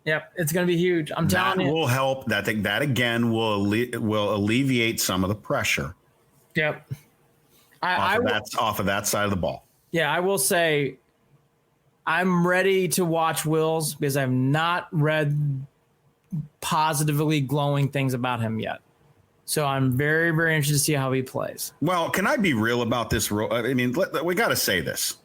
Yep, it's going to be huge. I'm telling you. That will help. That again will alleviate some of the pressure. Yep. Off of that side of the ball. Yeah, I will say I'm ready to watch Wills because I've not read positively glowing things about him yet. So I'm very, very interested to see how he plays. Well, can I be real about this? I mean, we got to say this.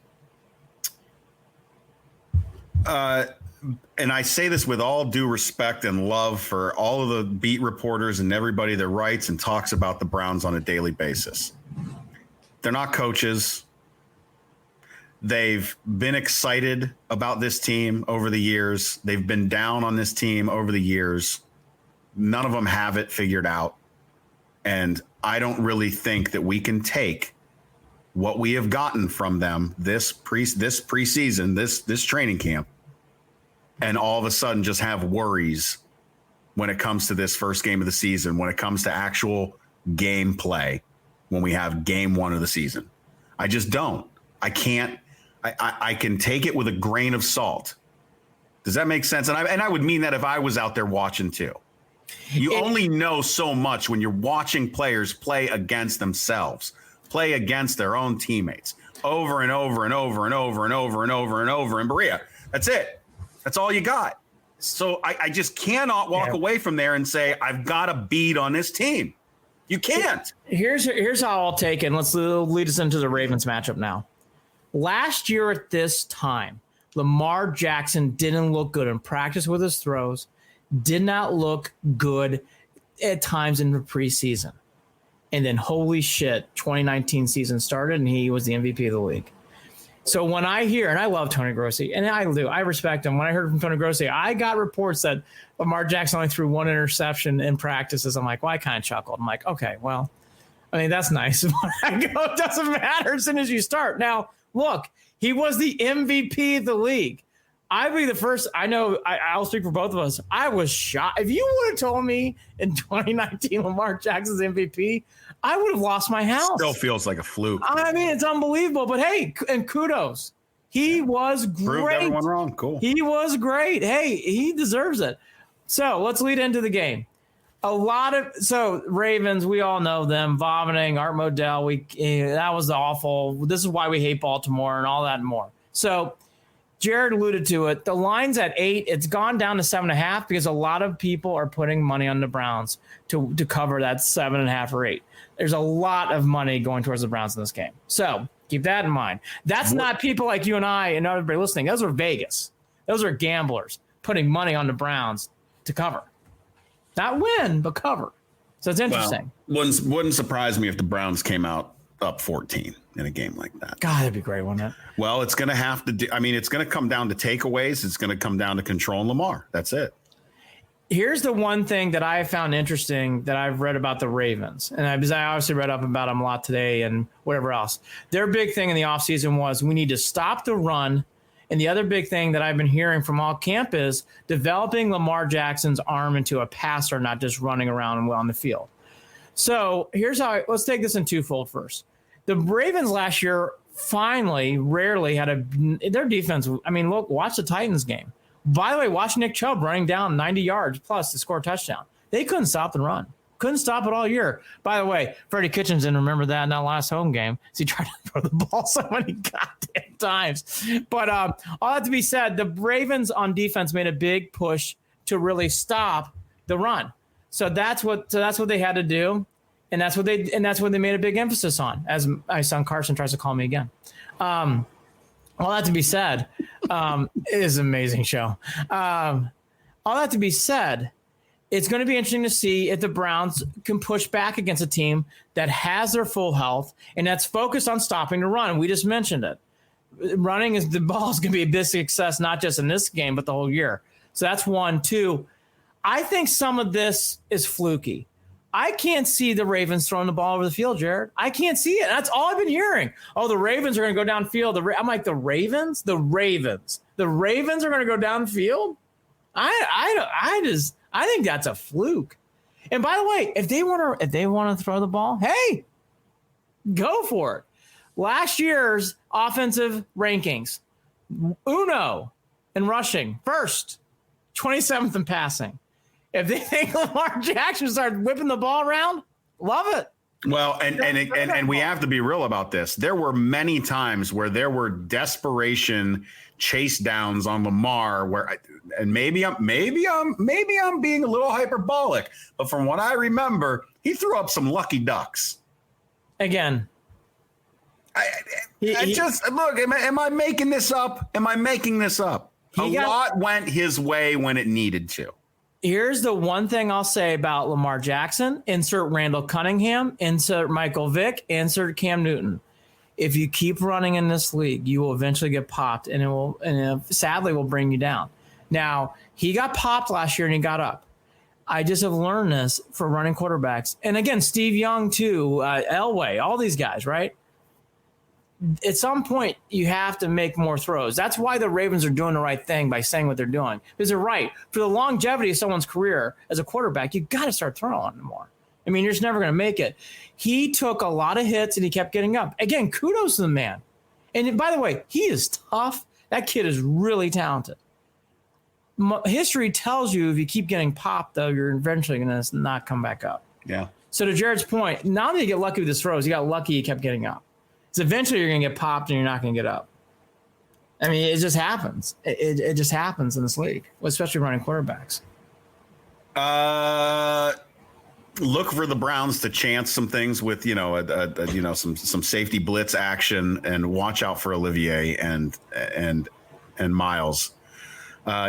And I say this with all due respect and love for all of the beat reporters and everybody that writes and talks about the Browns on a daily basis. They're not coaches. They've been excited about this team over the years. They've been down on this team over the years. None of them have it figured out. And I don't really think that we can take what we have gotten from them this preseason, this training camp, and all of a sudden just have worries when it comes to this first game of the season, when it comes to actual game play, when we have game one of the season. I just don't. I can't. I can take it with a grain of salt. Does that make sense? And I would mean that if I was out there watching too. You only know so much when you're watching players play against themselves, play against their own teammates over and over and over and over and over and over and over in Berea. That's it. That's all you got. So I just cannot walk away from there and say, I've got a beat on this team. You can't. Here's how I'll take it. Let's lead us into the Ravens matchup now. Last year at this time, Lamar Jackson didn't look good in practice with his throws, did not look good at times in the preseason. And then, holy shit, 2019 season started, and he was the MVP of the league. So when I hear, and I love Tony Grossi, and I do, I respect him. When I heard from Tony Grossi, I got reports that Lamar Jackson only threw one interception in practices. I'm like, well, I kind of chuckled. I'm like, okay, well, I mean, that's nice. I go, it doesn't matter as soon as you start. Now, look, he was the MVP of the league. I'd be the first. I know I'll speak for both of us. I was shocked. If you would have told me in 2019 Lamar Jackson's MVP, I would have lost my house. Still feels like a fluke. I mean, it's unbelievable. But hey, and kudos. He was great. Proved everyone wrong. Cool. He was great. Hey, he deserves it. So let's lead into the game. Ravens, we all know them vomiting. Art Modell, that was awful. This is why we hate Baltimore and all that and more. So Jared alluded to it. The line's at 8. It's gone down to 7.5 because a lot of people are putting money on the Browns to cover that 7.5 or 8. There's a lot of money going towards the Browns in this game. So keep that in mind. That's not people like you and I and everybody listening. Those are Vegas. Those are gamblers putting money on the Browns to cover. Not win, but cover. So it's interesting. Well, wouldn't surprise me if the Browns came out up 14 in a game like that. God, that'd be great, wouldn't it? Well, it's going to have to it's going to come down to takeaways. It's going to come down to controlling Lamar. That's it. Here's the one thing that I found interesting that I've read about the Ravens. And I obviously read up about them a lot today and whatever else. Their big thing in the offseason was we need to stop the run. And the other big thing that I've been hearing from all camp is developing Lamar Jackson's arm into a passer, not just running around on the field. So here's how let's take this in twofold first. The Ravens last year rarely had their defense. I mean, look, watch the Titans game. By the way, watch Nick Chubb running down 90 yards plus to score a touchdown. They couldn't stop the run. Couldn't stop it all year. By the way, Freddie Kitchens didn't remember that in that last home game. So he tried to throw the ball so many goddamn times. But all that to be said, the Ravens on defense made a big push to really stop the run. So that's what they had to do. And that's what they made a big emphasis on, as my son Carson tries to call me again. All that to be said, it is an amazing show. All that to be said, it's going to be interesting to see if the Browns can push back against a team that has their full health and that's focused on stopping the run. We just mentioned it. The ball is going to be a big success, not just in this game, but the whole year. So that's 1. 2, I think some of this is fluky. I can't see the Ravens throwing the ball over the field, Jared. I can't see it. That's all I've been hearing. Oh, the Ravens are going to go downfield. I'm like, the Ravens? The Ravens are going to go downfield? I think that's a fluke. And by the way, if they want to throw the ball, hey, go for it. Last year's offensive rankings, Uno in rushing, first, 27th in passing. If they think Lamar Jackson starts whipping the ball around, love it. Well, and we have to be real about this. There were many times where there were desperation chase downs on Lamar and maybe I'm being a little hyperbolic, but from what I remember, he threw up some lucky ducks. Again. Am I making this up? A lot went his way when it needed to. Here's the one thing I'll say about Lamar Jackson. Insert Randall Cunningham, insert Michael Vick, insert Cam Newton. If you keep running in this league, you will eventually get popped, and it sadly will bring you down. Now, he got popped last year and he got up. I just have learned this for running quarterbacks. And again, Steve Young too, Elway, all these guys, right? At some point, you have to make more throws. That's why the Ravens are doing the right thing by saying what they're doing. Because they're right. For the longevity of someone's career as a quarterback, you got to start throwing more. I mean, you're just never going to make it. He took a lot of hits, and he kept getting up. Again, kudos to the man. And by the way, he is tough. That kid is really talented. History tells you if you keep getting popped, though, you're eventually going to not come back up. Yeah. So to Jared's point, not only did you get lucky with his throws, you got lucky he kept getting up. So eventually you're going to get popped and you're not going to get up. I mean, it just happens. It just happens in this league, especially running quarterbacks. Look for the Browns to chance some things with, some safety blitz action, and watch out for Olivier and Miles.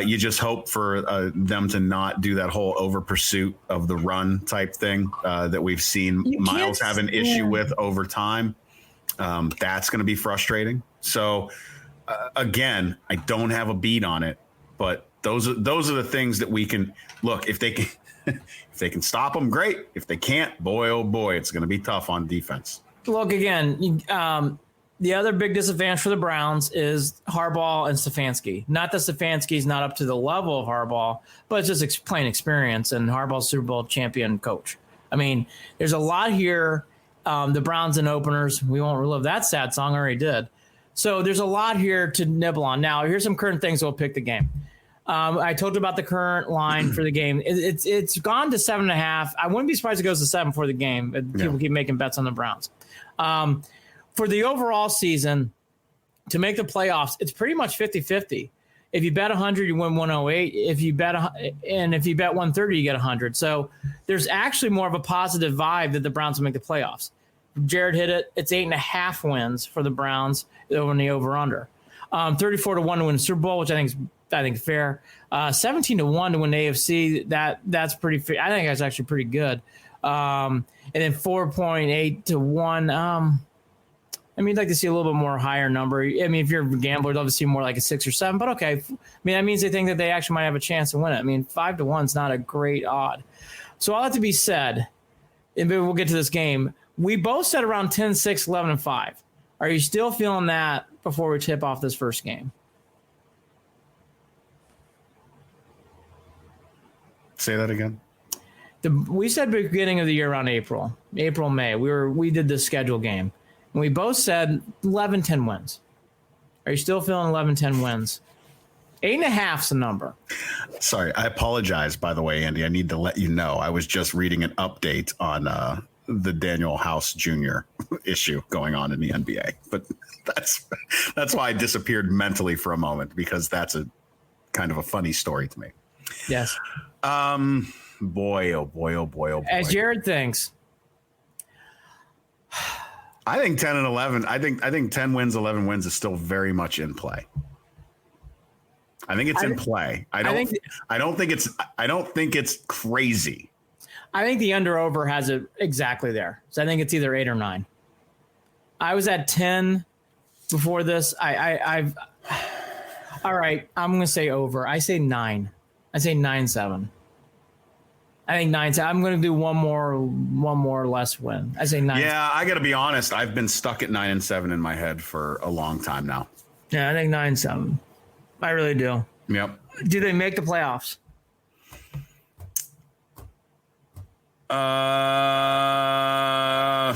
You just hope for them to not do that whole over pursuit of the run type thing that we've seen Miles have an issue with over time. That's going to be frustrating. So again, I don't have a beat on it, but those are the things that we can look. If they can stop them, great. If they can't, boy, oh boy, it's going to be tough on defense. Look, again, the other big disadvantage for the Browns is Harbaugh and Stefanski. Not that Stefanski's not up to the level of Harbaugh, but it's just plain experience, and Harbaugh's Super Bowl champion coach. I mean, there's a lot here. The Browns and openers, we won't relive that sad song. I already did. So there's a lot here to nibble on. Now, here's some current things that will pick the game. I told you about the current line for the game. It's gone to 7.5. I wouldn't be surprised if it goes to 7 for the game. People keep making bets on the Browns. For the overall season, to make the playoffs, it's pretty much 50-50. If you bet 100, you win 108. If you bet 130, you get 100. So there's actually more of a positive vibe that the Browns will make the playoffs. Jared hit it. It's 8.5 wins for the Browns over the over/under. 34-1 to win the Super Bowl, which I think is fair. 17-1 to win the AFC. That's pretty fair. I think that's actually pretty good. And then 4.8 to 1. I mean, I'd like to see a little bit more higher number. I mean, if you're a gambler, you'd love to see more like a 6 or 7, but okay. I mean, that means they think that they actually might have a chance to win it. I mean, 5-1 is not a great odd. So all that to be said, and maybe we'll get to this game. We both said around 10-6, 11-5. Are you still feeling that before we tip off this first game? Say that again. We said beginning of the year around April, May. We did the schedule game. And we both said 11-10 wins. Are you still feeling 11-10 wins? 8.5's the number. Sorry, I apologize, by the way, Andy. I need to let you know. I was just reading an update on the Daniel House Jr. issue going on in the NBA. But that's why I disappeared mentally for a moment, because that's a kind of a funny story to me. Yes. Boy, oh boy, oh boy, oh boy. As Jared thinks. I think 10 and 11. I think 10 wins, 11 wins is still very much in play. I think it's in play. I don't think it's crazy. I think the under-over has it exactly there. So I think it's either 8 or 9. I was at 10 before this. I've all right. I'm going to say over. I say 9. I say 9-7. I think 9. I'm going to do one more less win. I say 9. Yeah, I got to be honest. I've been stuck at 9-7 in my head for a long time now. Yeah, I think 9-7. I really do. Yep. Do they make the playoffs? I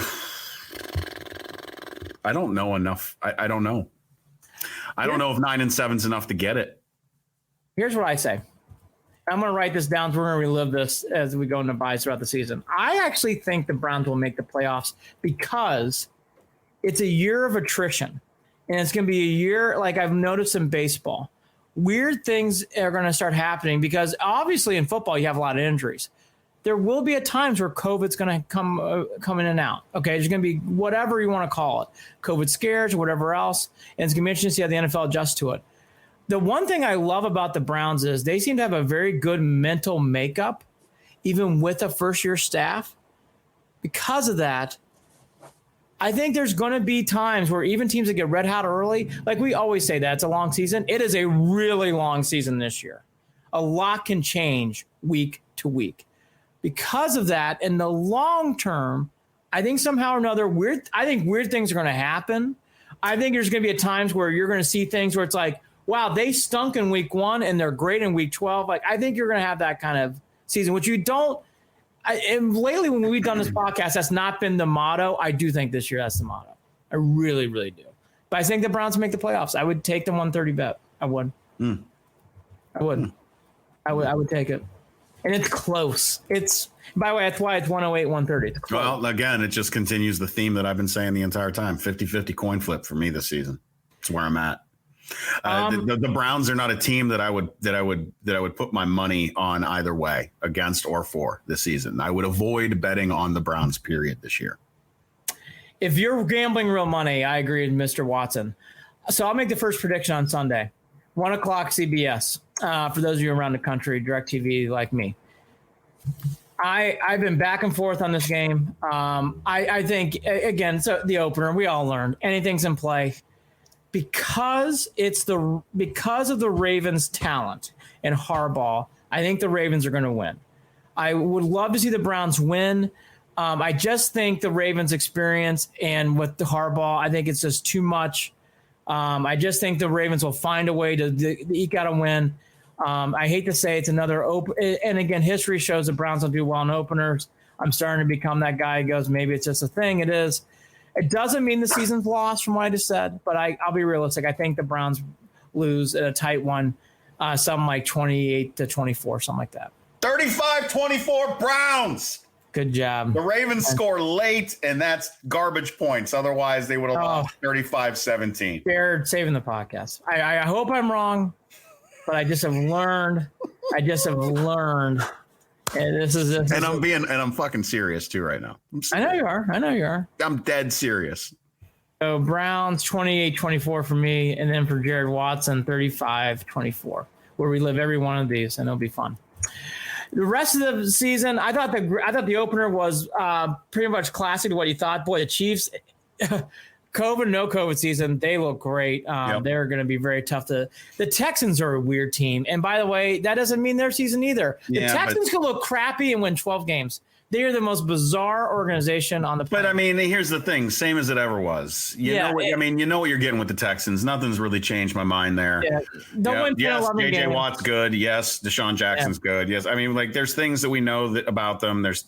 don't know enough. I don't know. I don't know if 9-7 is enough to get it. Here's what I say. I'm going to write this down. So we're going to relive this as we go into buys throughout the season. I actually think the Browns will make the playoffs because it's a year of attrition. And it's going to be a year, like I've noticed in baseball, weird things are going to start happening because obviously in football, you have a lot of injuries. There will be at times where COVID's going to come in and out. Okay, there's going to be whatever you want to call it, COVID scares or whatever else. And it's going to be interesting to see how the NFL adjusts to it. The one thing I love about the Browns is they seem to have a very good mental makeup, even with a first-year staff. Because of that, I think there's going to be times where even teams that get red hot early, like we always say that it's a long season. It is a really long season this year. A lot can change week to week. Because of that, in the long term, I think somehow or another, weird things are going to happen. I think there's going to be at times where you're going to see things where it's like, wow, they stunk in week 1 and they're great in week 12. Like, I think you're going to have that kind of season, which you don't. And lately, when we've done this podcast, that's not been the motto. I do think this year that's the motto. I really, really do. But I think the Browns make the playoffs. I would take the 130 bet. I would. I would. I would take it. And it's close. It's, by the way, that's why it's 108, 130. It's close. Well, again, it just continues the theme that I've been saying the entire time. 50-50 coin flip for me this season. It's where I'm at. The Browns are not a team that I would put my money on either way, against or for this season. I would avoid betting on the Browns, period, this year. If you're gambling real money, I agree with Mr. Watson. So I'll make the first prediction on Sunday. 1 o'clock CBS. For those of you around the country, DirecTV like me. I've been back and forth on this game. I think, again, so the opener, we all learned anything's in play. Because of the Ravens' talent and Harbaugh, I think the Ravens are going to win. I would love to see the Browns win. I just think the Ravens' experience and with the Harbaugh, I think it's just too much. I just think the Ravens will find a way to eke out a win. I hate to say it's another open. And again, history shows the Browns don't do well in openers. I'm starting to become that guy who goes, maybe it's just a thing. It is. It doesn't mean the season's lost from what I just said, but I'll be realistic. I think the Browns lose at a tight one, something like 28-24, something like that. 35-24 Browns. Good job. The Ravens score late, and that's garbage points. Otherwise, they would have lost 35-17. Jared, saving the podcast. I hope I'm wrong, but I just have learned. And I'm fucking serious too right now. I know you are. I'm dead serious. So Browns 28-24 for me, and then for Jared Watson 35-24, where we live every one of these, and it'll be fun. The rest of the season, I thought the opener was pretty much classic to what you thought. Boy, the Chiefs, COVID, no COVID season, they look great. They're going to be very tough. The Texans are a weird team. And by the way, that doesn't mean their season either. The Texans can look crappy and win 12 games. They are the most bizarre organization on the planet. But I mean, here's the thing: same as it ever was. You know what you're getting with the Texans. Nothing's really changed my mind there. Yeah. Yes, JJ Watt's good. Yes, Deshaun Jackson's good. Yes, I mean, like there's things that we know about them. There's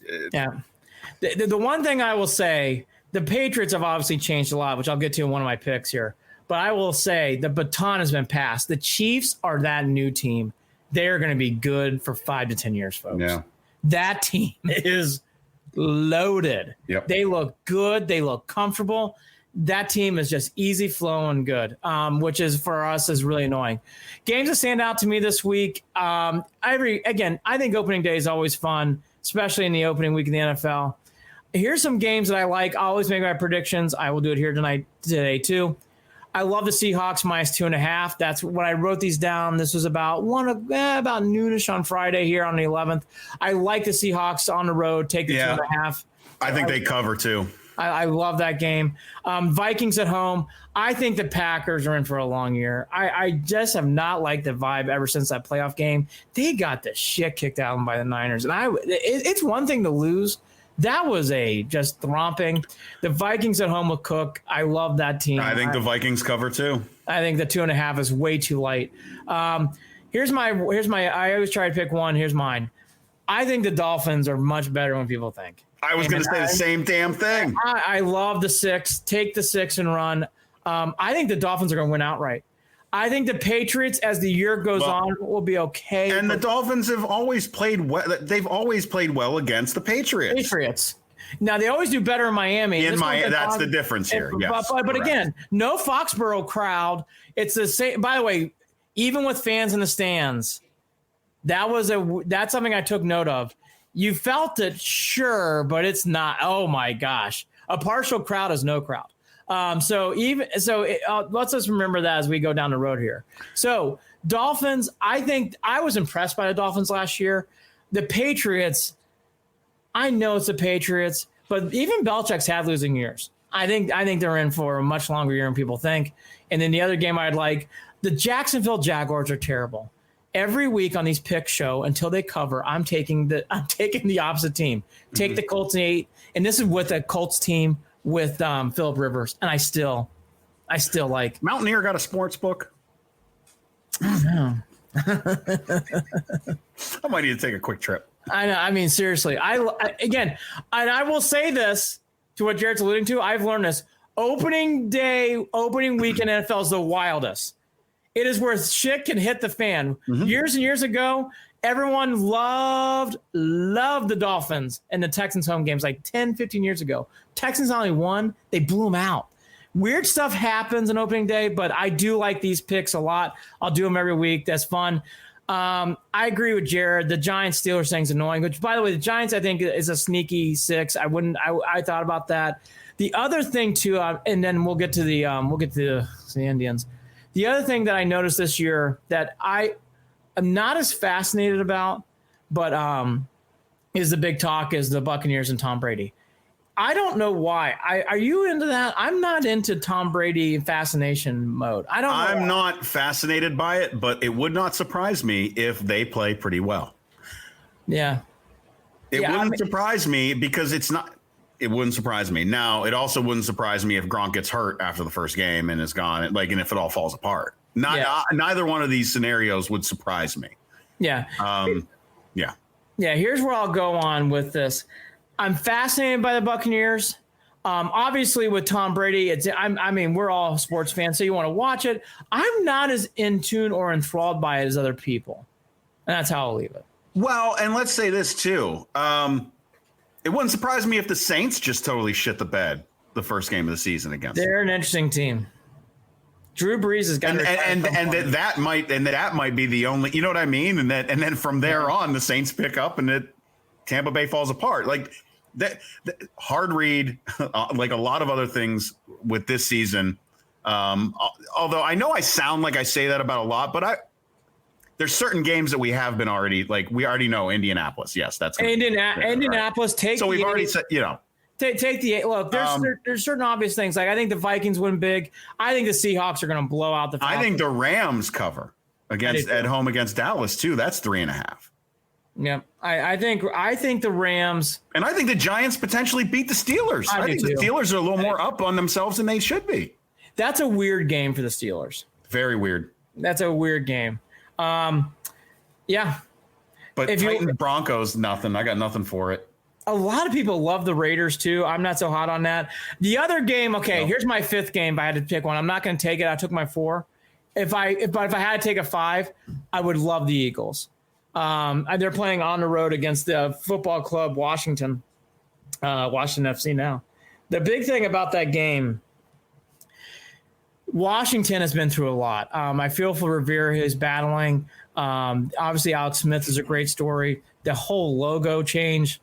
The one thing I will say, the Patriots have obviously changed a lot, which I'll get to in one of my picks here. But I will say the baton has been passed. The Chiefs are that new team. They're going to be good for 5 to 10 years, folks. Yeah. That team is loaded. Yep. They look good. They look comfortable. That team is just easy flowing good, which is for us is really annoying. Games that stand out to me this week. I think opening day is always fun, especially in the opening week of the NFL. Here's some games that I like. I always make my predictions. I will do it here today too. I love the Seahawks minus 2.5. That's when I wrote these down. This was about noonish on Friday here on the 11th. I like the Seahawks on the road. Take the 2.5. I think they cover too. I love that game. Vikings at home. I think the Packers are in for a long year. I just have not liked the vibe ever since that playoff game. They got the shit kicked out of them by the Niners. And it's one thing to lose. That was just thromping. The Vikings at home with Cook. I love that team. I think the Vikings cover too. I think the 2.5 is way too light. Here's my. I always try to pick one. Here's mine. I think the Dolphins are much better than people think. I was going to say the same damn thing. I love the 6. Take the 6 and run. I think the Dolphins are going to win outright. I think the Patriots, as the year goes on, will be okay. And the Dolphins have always played well. They've always played well against the Patriots. Now, they always do better in Miami. That's the difference here. Yes, but again, no Foxborough crowd. It's the same. By the way, even with fans in the stands, that's something I took note of. You felt it, sure, but it's not. Oh my gosh, a partial crowd is no crowd. Let's just remember that as we go down the road here. So Dolphins, I think I was impressed by the Dolphins last year. The Patriots, I know it's the Patriots, but even Belichick's had losing years. I think they're in for a much longer year than people think. And then the other game I'd like, the Jacksonville Jaguars are terrible. Every week on these picks show until they cover, I'm taking the opposite team. Take the Colts 8, and this is with a Colts team with Phillip Rivers, and I still like. Mountaineer got a sports book. I don't know. I might need to take a quick trip. I know. I mean, seriously. I will say this to what Jared's alluding to. I've learned this. Opening week in NFL is the wildest. It is where shit can hit the fan. Mm-hmm. Years and years ago, everyone loved the Dolphins and the Texans home games like 10, 15 years ago. Texans only won. They blew them out. Weird stuff happens on opening day, but I do like these picks a lot. I'll do them every week. That's fun. I agree with Jared. The Giants-Steelers thing's annoying, which, by the way, the Giants, I think, is a sneaky 6. I thought about that. The other thing, too, and then we'll get to the Indians. The other thing that I noticed this year that I am not as fascinated about, but is the big talk is the Buccaneers and Tom Brady. I don't know why. Are you into that? I'm not into Tom Brady fascination mode. I'm not fascinated by it, but it would not surprise me if they play pretty well. Yeah. It wouldn't surprise me because it's not. It wouldn't surprise me. Now, it also wouldn't surprise me if Gronk gets hurt after the first game and is gone, and if it all falls apart. Neither one of these scenarios would surprise me. Yeah. Yeah. Here's where I'll go on with this. I'm fascinated by the Buccaneers. Obviously, with Tom Brady, we're all sports fans, so you want to watch it. I'm not as in tune or enthralled by it as other people, and that's how I'll leave it. Well, and let's say this too. It wouldn't surprise me if the Saints just totally shit the bed the first game of the season against them. They're an interesting team. Drew Brees has got that might be the only, you know what I mean? And then from there on, the Saints pick up and Tampa Bay falls apart. Like that hard read, like a lot of other things with this season. Although I know I sound like I say that about a lot, but there's certain games that we have been already, like we already know Indianapolis. Yes, that's Indianapolis. Right. So we've already said, Take the look. There's certain obvious things. Like I think the Vikings win big. I think the Seahawks are going to blow out the Falcons. I think the Rams cover at home against Dallas too. That's 3.5. Yeah, I think the Rams, and I think the Giants potentially beat the Steelers. I think the Steelers are a little more up on themselves than they should be. That's a weird game for the Steelers. Very weird. That's a weird game. Yeah. But Titans Broncos, nothing. I got nothing for it. A lot of people love the Raiders too. I'm not so hot on that. The other game, here's my 5th game. If I had to pick one, I'm not going to take it. I took my 4. If I had to take a 5, I would love the Eagles. They're playing on the road against the football club Washington FC now. The big thing about that game, Washington has been through a lot. I feel for Rivera, who's battling. Obviously, Alex Smith is a great story. The whole logo change,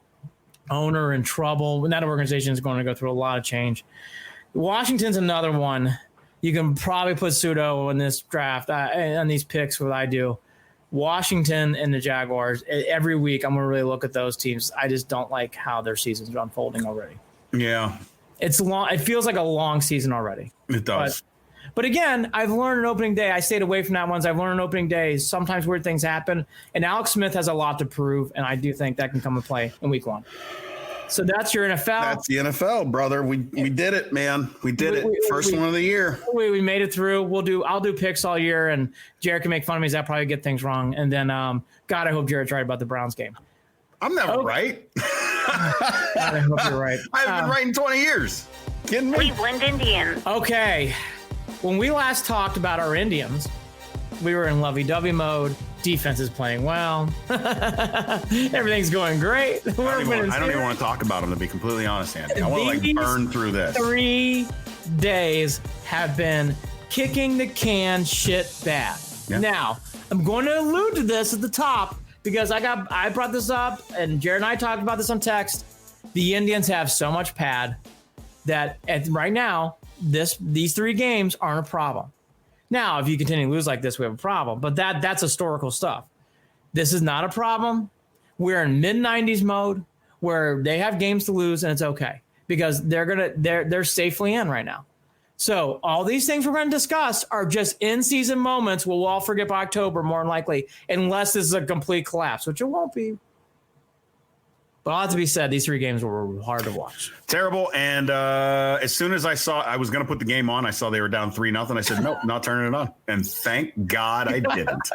owner in trouble. And that organization is going to go through a lot of change. Washington's another one. You can probably put pseudo in this draft on these picks, what I do. Washington and the Jaguars, every week I'm going to really look at those teams. I just don't like how their seasons are unfolding already. Yeah. It's long. It feels like a long season already. It does. But again, I've learned an opening day. I stayed away from that ones. I've learned an opening day. Sometimes weird things happen. And Alex Smith has a lot to prove, and I do think that can come and play in week 1. So that's your NFL. That's the NFL, brother. We did it, man. We did it. First one of the year. We made it through. I'll do picks all year, and Jared can make fun of me. I'll probably get things wrong. And then, God, I hope Jared's right about the Browns game. I'm never right. God, I hope you're right. I haven't been right in 20 years. Kidding me? Cleveland Indians. Okay. When we last talked about our Indians, we were in lovey-dovey mode. Defense is playing well. Everything's going great. I don't even want to talk about them, to be completely honest, Andy. I want to burn through this. 3 days have been kicking the can shit bad. Yeah. Now, I'm going to allude to this at the top because I brought this up, and Jared and I talked about this on text. The Indians have so much pad that right now, these 3 games aren't a problem. Now, if you continue to lose like this, we have a problem. But that's historical stuff. This is not a problem. We're in mid-90s mode where they have games to lose, and it's okay because they're safely in right now. So all these things we're going to discuss are just in-season moments. We'll all forget by October, more than likely, unless this is a complete collapse, which it won't be. But all that to be said, these 3 games were hard to watch. Terrible. And as soon as I was going to put the game on, I saw they were down 3-0. I said, nope, not turning it on. And thank God I didn't.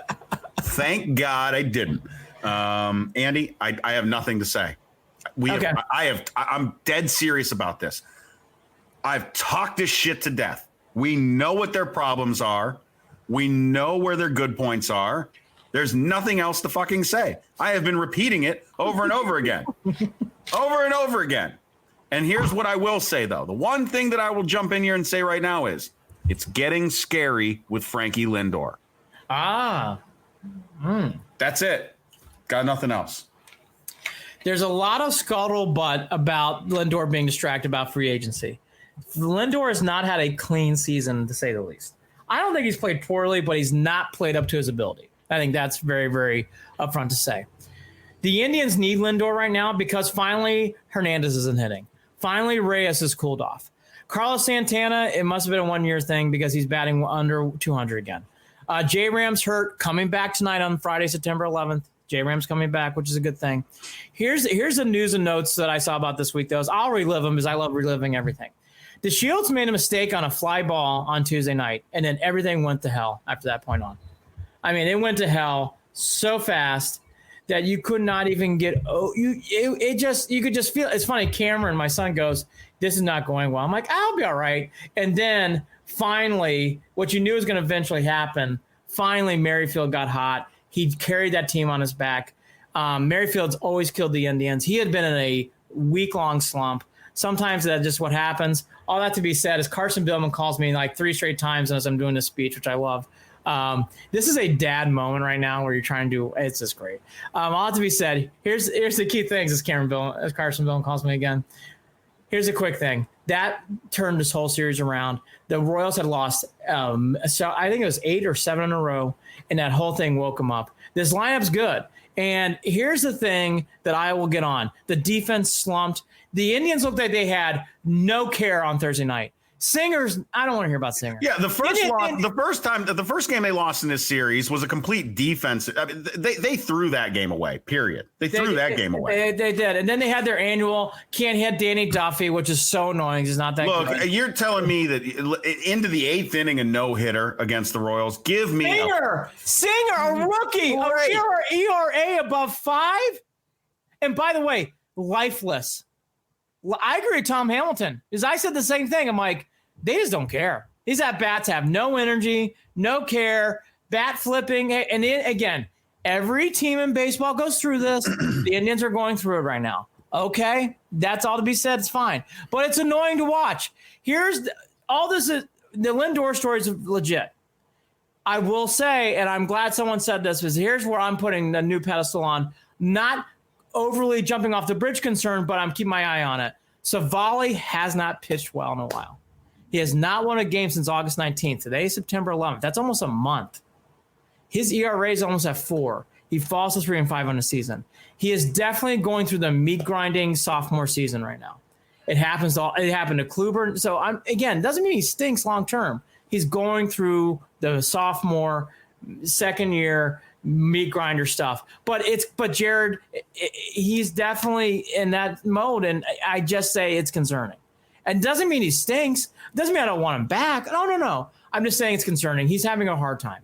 Thank God I didn't. Andy, I have nothing to say. I'm dead serious about this. I've talked this shit to death. We know what their problems are. We know where their good points are. There's nothing else to fucking say. I have been repeating it over and over again. Over and over again. And here's what I will say, though. The one thing that I will jump in here and say right now is it's getting scary with Frankie Lindor. That's it. Got nothing else. There's a lot of scuttlebutt about Lindor being distracted about free agency. Lindor has not had a clean season, to say the least. I don't think he's played poorly, but he's not played up to his ability. I think that's very, very upfront to say. The Indians need Lindor right now because finally Hernandez isn't hitting. Finally Reyes has cooled off. Carlos Santana, it must have been a 1-year thing because he's batting under 200 again. J-Ram's hurt, coming back tonight on Friday, September 11th. J-Ram's coming back, which is a good thing. Here's the news and notes that I saw about this week, though. I'll relive them because I love reliving everything. The Shields made a mistake on a fly ball on Tuesday night, and then everything went to hell after that point on. I mean, it went to hell so fast that you could not even get. You could just feel. It's funny. Cameron, my son, goes, "This is not going well." I'm like, "I'll be all right." And then finally, what you knew was going to eventually happen. Finally, Merrifield got hot. He carried that team on his back. Merrifield's always killed the Indians. He had been in a week-long slump. Sometimes that's just what happens. All that to be said is Carson Billman calls me like 3 straight times as I'm doing this speech, which I love. This is a dad moment right now where you're trying to do. It's just great. All that to be said. Here's the key things as Carson Billman calls me again. Here's a quick thing that turned this whole series around. The Royals had lost, so I think it was 8 or 7 in a row, and that whole thing woke them up. This lineup's good, and here's the thing that I will get on: the defense slumped. The Indians looked like they had no care on Thursday night. Singers, I don't want to hear about Singer. Yeah, the first game they lost in this series was a complete defense. I mean, they threw that game away. Period. They threw that game away. They did, and then they had their annual can't hit Danny Duffy, which is so annoying. He's not that good. Look, you're telling me that into the 8th inning, a no hitter against the Royals. Give me Singer, a rookie, a ERA above 5, and by the way, lifeless. I agree with Tom Hamilton because I said the same thing. I'm like, they just don't care. These at-bats have no energy, no care, bat flipping. And then, again, every team in baseball goes through this. The Indians are going through it right now. Okay? That's all to be said. It's fine. But it's annoying to watch. All this is the Lindor story is legit. I will say, and I'm glad someone said this, because here's where I'm putting the new pedestal on. Not overly jumping off the bridge concern, but I'm keeping my eye on it. Savali has not pitched well in a while. He has not won a game since August 19th. Today is September 11th. That's almost a month. His ERA is almost at 4. He falls to 3-5 on the season. He is definitely going through the meat grinding sophomore season right now. It happened to Kluber. So doesn't mean he stinks long term. He's going through the sophomore second year meat grinder stuff, but Jared, he's definitely in that mode, and I just say it's concerning. And doesn't mean he stinks. Doesn't mean I don't want him back. No. I'm just saying it's concerning. He's having a hard time.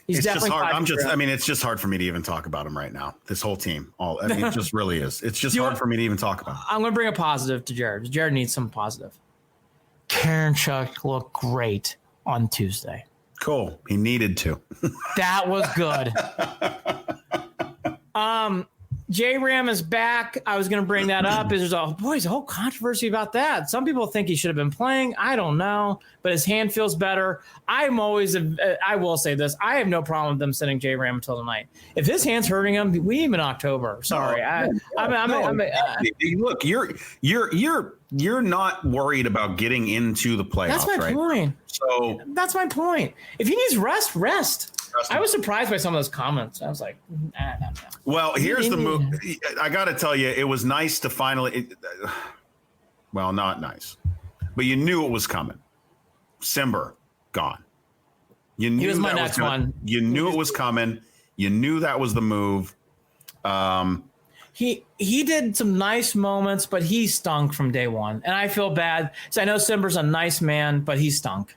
It's definitely hard. It's just hard for me to even talk about him right now. This whole team, it just really is. It's just hard for me to even talk about him. I'm going to bring a positive to Jared. Jared needs some positive. Karinchak looked great on Tuesday. Cool. He needed to. That was good. J-Ram is back. I was going to bring that up. There's a whole controversy about that. Some people think he should have been playing. I don't know, but his hand feels better. I will say this. I have no problem with them sending J-Ram until tonight. If his hand's hurting him, we even October. Sorry. Look, you're not worried about getting into the playoffs. That's my point. So that's my point. If he needs rest. I was surprised by some of those comments. I was like, nah. Well, here's the move. I got to tell you, it was nice to finally. Well, not nice, but you knew it was coming. Simber gone. You knew he was my next one. You knew it was coming. You knew that was the move. He did some nice moments, but he stunk from day one, and I feel bad. So I know Simber's a nice man, but he stunk.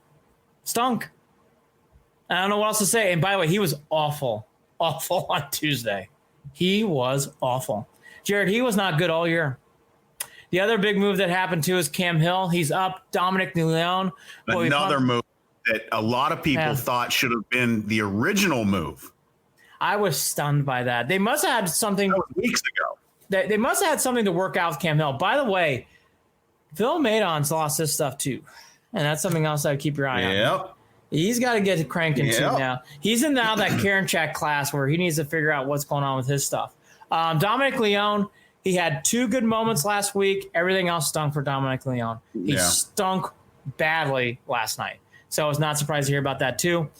I don't know what else to say. And by the way, he was awful on Tuesday. He was awful. Jared, he was not good all year. The other big move that happened too is Cam Hill. He's up. Dominic Leone. Another move that a lot of people thought should have been the original move. I was stunned by that. They must have had something. That was weeks ago. They must have had something to work out with Cam Hill. By the way, Phil Maydon's lost his stuff too. And that's something else I'd keep your eye on. Yep. He's got to get cranking too now. He's in now that Karinchak class where he needs to figure out what's going on with his stuff. Dominic Leone, he had 2 good moments last week. Everything else stunk for Dominic Leone. He stunk badly last night. So I was not surprised to hear about that too.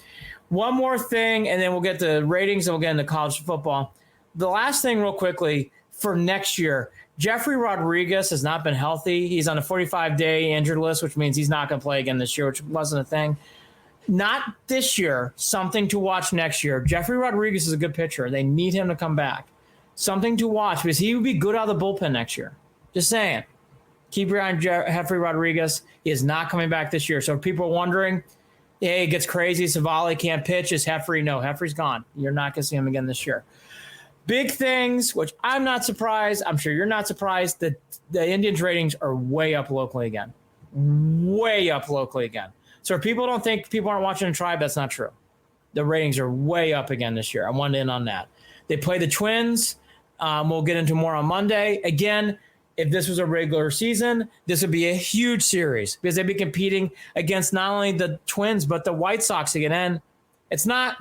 One more thing, and then we'll get the ratings and we'll get into college football. The last thing real quickly for next year, Jeffrey Rodriguez has not been healthy. He's on a 45-day injured list, which means he's not going to play again this year, which wasn't a thing. Not this year, something to watch next year. Jeffrey Rodriguez is a good pitcher. They need him to come back. Something to watch because he would be good out of the bullpen next year. Just saying. Keep your eye on Jeffrey Rodriguez. He is not coming back this year. So if people are wondering, hey, it gets crazy. Savali can't pitch. Is Heffrey? No, Heffrey's gone. You're not going to see him again this year. Big things, which I'm not surprised. I'm sure you're not surprised that the Indians ratings are way up locally again. Way up locally again. So if people don't think people aren't watching the Tribe, that's not true. The ratings are way up again this year. I wanted in on that. They play the Twins. We'll get into more on Monday. Again, if this was a regular season, this would be a huge series because they'd be competing against not only the Twins, but the White Sox again. And it's not,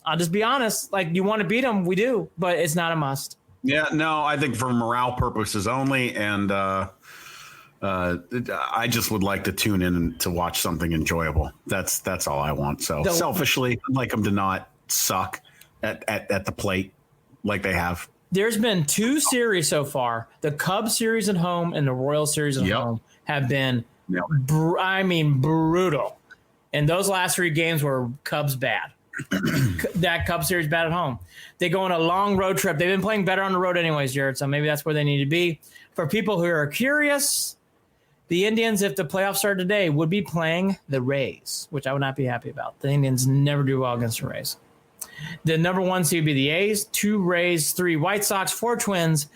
I'll just be honest, like you want to beat them, we do, but it's not a must. Yeah, no, I think for morale purposes only. And I just would like to tune in to watch something enjoyable. That's all I want. So selfishly, I'd like them to not suck at the plate like they have. There's been 2 series so far. The Cubs series at home and the Royals series at home have been, brutal. And those last 3 games were Cubs bad. That Cubs series bad at home. They go on a long road trip. They've been playing better on the road anyways, Jared, so maybe that's where they need to be. For people who are curious, the Indians, if the playoffs start today, would be playing the Rays, which I would not be happy about. The Indians never do well against the Rays. The number 1 seed would be the A's, 2 Rays, 3 White Sox, 4 Twins,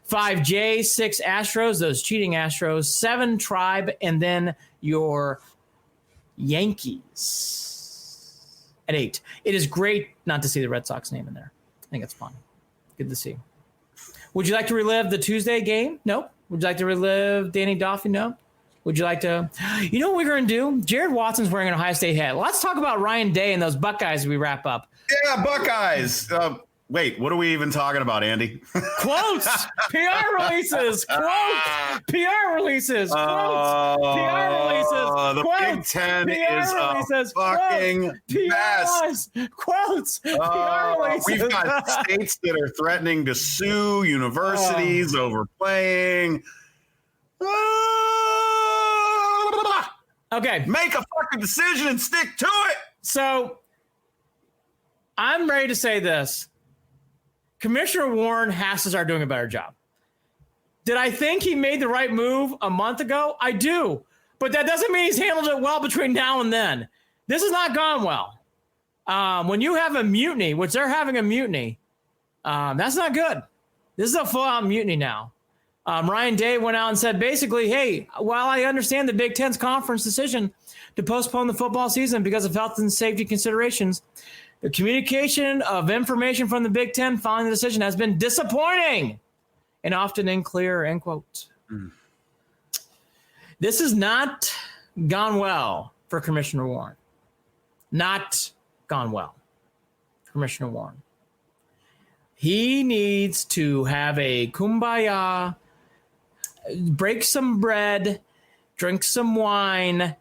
5 Jays, 6 Astros, those cheating Astros, 7 Tribe, and then your Yankees at 8. It is great not to see the Red Sox name in there. I think it's fun. Good to see. Would you like to relive the Tuesday game? Nope. Would you like to relive Danny Duffy? No. Would you like to? You know what we're going to do? Jared Watson's wearing an Ohio State hat. Let's talk about Ryan Day and those Buckeyes as we wrap up. Yeah, Buckeyes. Wait, what are we even talking about, Andy? Quotes, PR releases, quotes, PR releases, quotes, PR releases, the quotes, Big Ten PR is releases, a fucking mess. Quotes, PR releases. We've got states that are threatening to sue universities over playing. Okay. Make a fucking decision and stick to it. So I'm ready to say this. Commissioner Warren has to start doing a better job. Did I think he made the right move a month ago? I do. But that doesn't mean he's handled it well between now and then. This has not gone well. When you have a mutiny, which they're having a mutiny, that's not good. This is a full-out mutiny now. Ryan Day went out and said basically, hey, while I understand the Big Ten's conference decision to postpone the football season because of health and safety considerations, the communication of information from the Big Ten following the decision has been disappointing and often unclear, end quote. This has not gone well for Commissioner Warren. Not gone well for Commissioner Warren. He needs to have a kumbaya, break some bread, drink some wine,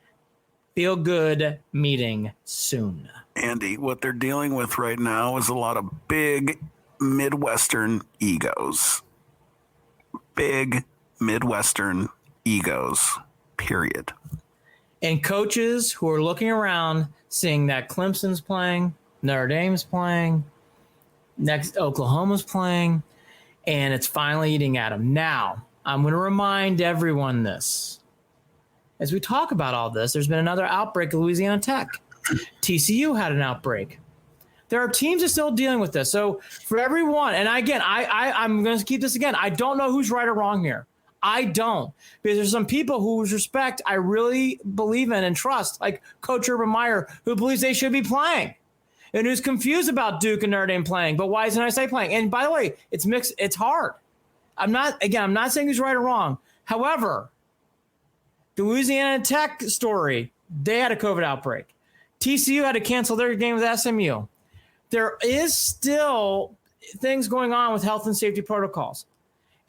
feel good meeting soon. Andy, what they're dealing with right now is a lot of big Midwestern egos. Big Midwestern egos, period. And coaches who are looking around, seeing that Clemson's playing, Notre Dame's playing, next Oklahoma's playing, and it's finally eating at them. Now, I'm going to remind everyone this. As we talk about all this, there's been another outbreak at Louisiana Tech. TCU had an outbreak. There are teams that are still dealing with this. So for everyone, and again, I'm going to keep this again. I don't know who's right or wrong here. I don't. Because there's some people whose respect I really believe in and trust, like Coach Urban Meyer, who believes they should be playing and who's confused about Duke and Notre Dame playing, but why isn't I playing? And by the way, it's mixed. It's hard. I'm not saying who's right or wrong. However, the Louisiana Tech story, they had a COVID outbreak. TCU had to cancel their game with SMU. There is still things going on with health and safety protocols.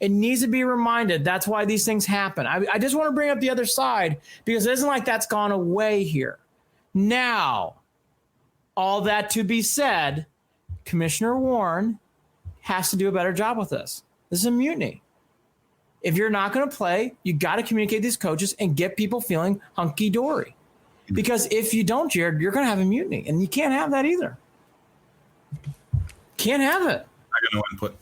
It needs to be reminded. That's why these things happen. I just want to bring up the other side because it isn't like that's gone away here. Now, all that to be said, Commissioner Warren has to do a better job with this. This is a mutiny. If you're not going to play, you got to communicate these coaches and get people feeling hunky-dory. Because if you don't, Jared, you're going to have a mutiny, and you can't have that either. Can't have it. I got no input.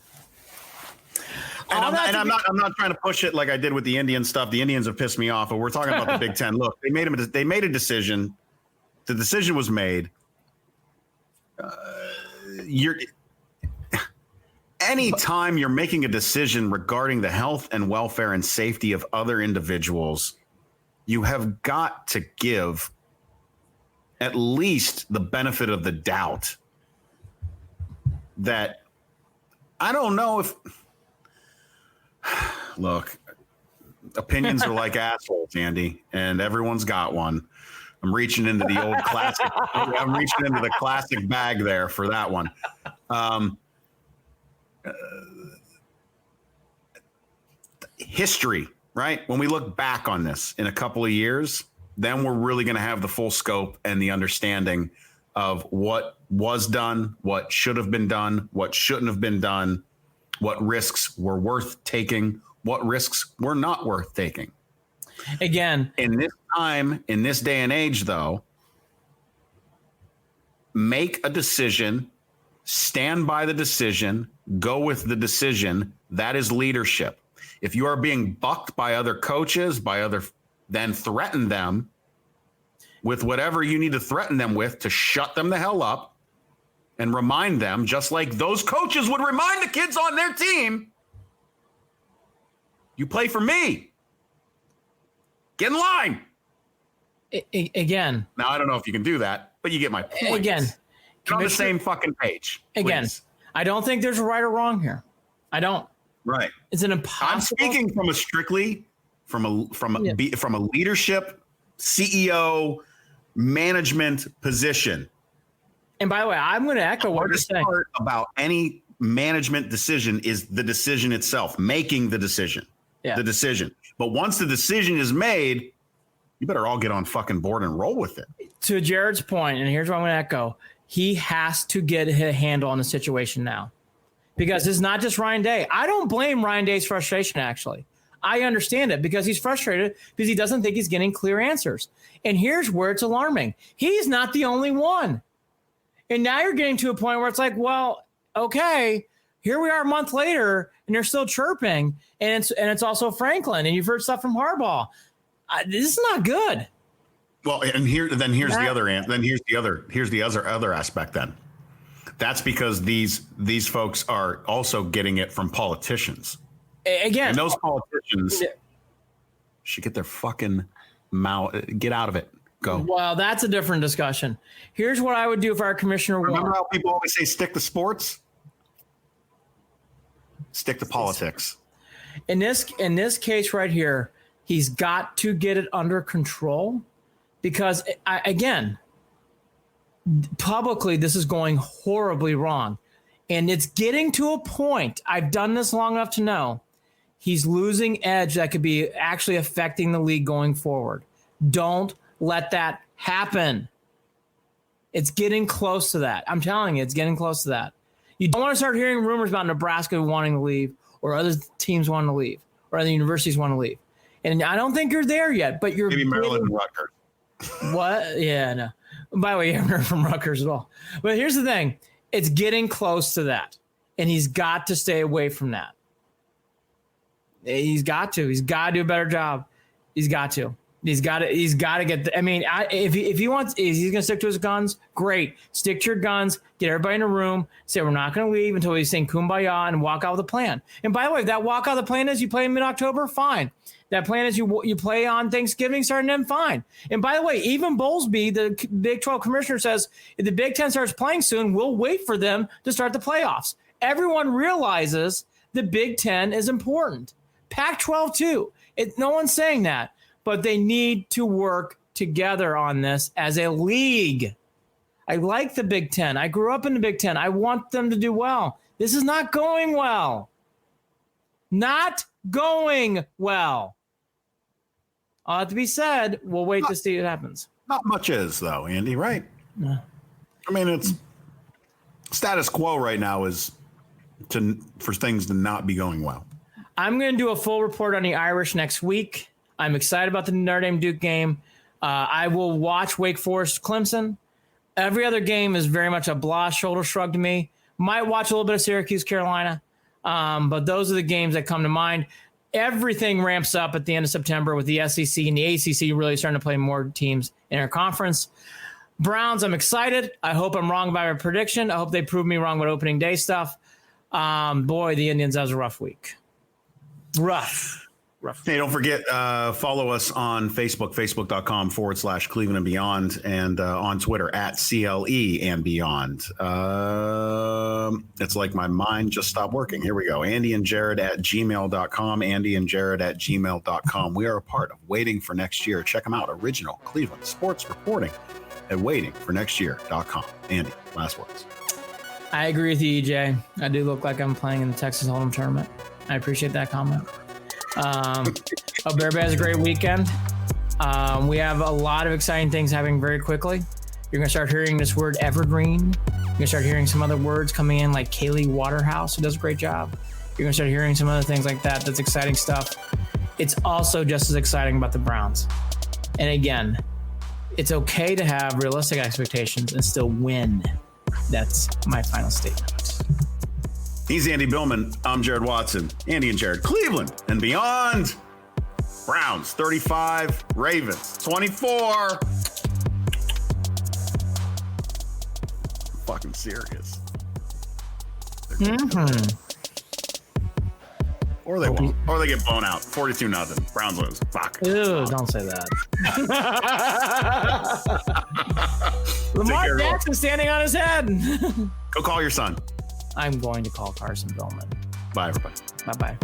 And I'm not trying to push it like I did with the Indian stuff. The Indians have pissed me off, but we're talking about the Big Ten. Look, they made a decision. The decision was made. Anytime you're making a decision regarding the health and welfare and safety of other individuals, you have got to give at least the benefit of the doubt that I don't know if Look, opinions are like assholes, Andy, and everyone's got one. I'm reaching into the old classic. I'm reaching into the classic bag there for that one. History, right? When we look back on this in a couple of years, then we're really going to have the full scope and the understanding of what was done, what should have been done, what shouldn't have been done, what risks were worth taking, what risks were not worth taking. Again, in this time, in this day and age, though, make a decision, stand by the decision, go with the decision. That is leadership. If you are being bucked by other coaches, then threaten them with whatever you need to threaten them with to shut them the hell up and remind them, just like those coaches would remind the kids on their team, you play for me. Get in line. Again. Now, I don't know if you can do that, but you get my point. Again. Get on the same fucking page. Again, please. I don't think there's a right or wrong here. I don't. Right. It's an impossible. I'm speaking from a strictly from a leadership, CEO, management position. And by the way, I'm going to echo what you're saying. Part about any management decision is the decision itself, making the decision. Yeah. The decision. But once the decision is made, you better all get on fucking board and roll with it. To Jared's point, and here's what I'm going to echo. He has to get a handle on the situation now. Because it's not just Ryan Day. I don't blame Ryan Day's frustration, actually. I understand it because he's frustrated because he doesn't think he's getting clear answers. And here's where it's alarming. He's not the only one. And now you're getting to a point where it's like, well, okay, here we are a month later, and they're still chirping. And it's also Franklin, and you've heard stuff from Harbaugh. This is not good. Well, and here's the other aspect then. That's because these folks are also getting it from politicians. Again, and those politicians should get their fucking mouth, get out of it. Go. Well, that's a different discussion. Here's what I would do if our commissioner. Remember how people always say stick to sports? Stick to politics. In this case right here, he's got to get it under control because, again, publicly, this is going horribly wrong. And it's getting to a point, I've done this long enough to know, he's losing edge that could be actually affecting the league going forward. Don't let that happen. It's getting close to that. I'm telling you, it's getting close to that. You don't want to start hearing rumors about Nebraska wanting to leave or other teams wanting to leave or other universities want to leave. And I don't think you're there yet, but you're maybe Maryland and Rutgers. What? Yeah, no. By the way, you haven't heard from Rutgers at all. But here's the thing. It's getting close to that. And he's got to stay away from that. He's got to. He's got to do a better job. He's got to. He's got to get. If he wants, if he's going to stick to his guns, great. Stick to your guns. Get everybody in a room. Say we're not going to leave until we sing "Kumbaya" and walk out with a plan. And by the way, if that walk out the plan is you play in mid-October, fine. That plan is you play on Thanksgiving, starting then fine. And by the way, even Bowlesby, the Big 12 commissioner, says if the Big 10 starts playing soon, we'll wait for them to start the playoffs. Everyone realizes the Big 10 is important. Pac-12 too. No one's saying that. But they need to work together on this as a league. I like the Big Ten. I grew up in the Big Ten. I want them to do well. This is not going well. Not going well. All that to be said, we'll wait to see what happens. Not much is, though, Andy, right? No. I mean, it's status quo right now is for things to not be going well. I'm going to do a full report on the Irish next week. I'm excited about the Notre Dame Duke game. I will watch Wake Forest Clemson. Every other game is very much a blah, shoulder shrug to me. Might watch a little bit of Syracuse, Carolina. But those are the games that come to mind. Everything ramps up at the end of September with the SEC and the ACC really starting to play more teams in our conference. Browns, I'm excited. I hope I'm wrong about my prediction. I hope they prove me wrong with opening day stuff. Boy, the Indians, that was a rough week. Rough. Hey, don't forget, follow us on Facebook, facebook.com/Cleveland and Beyond, and on Twitter @CLE and Beyond. It's like my mind just stopped working. Here we go. Andy and Jared @gmail.com, Andy and Jared @gmail.com. We are a part of Waiting for Next Year. Check them out. Original Cleveland sports reporting at waitingfornextyear.com. Andy, last words. I agree with you, EJ. I do look like I'm playing in the Texas Hold'em tournament. I appreciate that comment. Hope everybody has a great weekend. We have a lot of exciting things happening very quickly. You're going to start hearing this word evergreen. You're going to start hearing some other words coming in like Kaylee Waterhouse, who does a great job. You're going to start hearing some other things like that. That's exciting stuff. It's also just as exciting about the Browns. And again, it's okay to have realistic expectations and still win. That's my final statement. He's Andy Billman. I'm Jared Watson. Andy and Jared, Cleveland and Beyond. Browns 35, Ravens 24. I'm fucking serious. Or they won't. Or they get blown out. 42-0. Browns lose. Fuck. Ew, don't say that. Lamar Jackson standing on his head. Go call your son. I'm going to call Carson Billman. Bye, everybody. Bye-bye.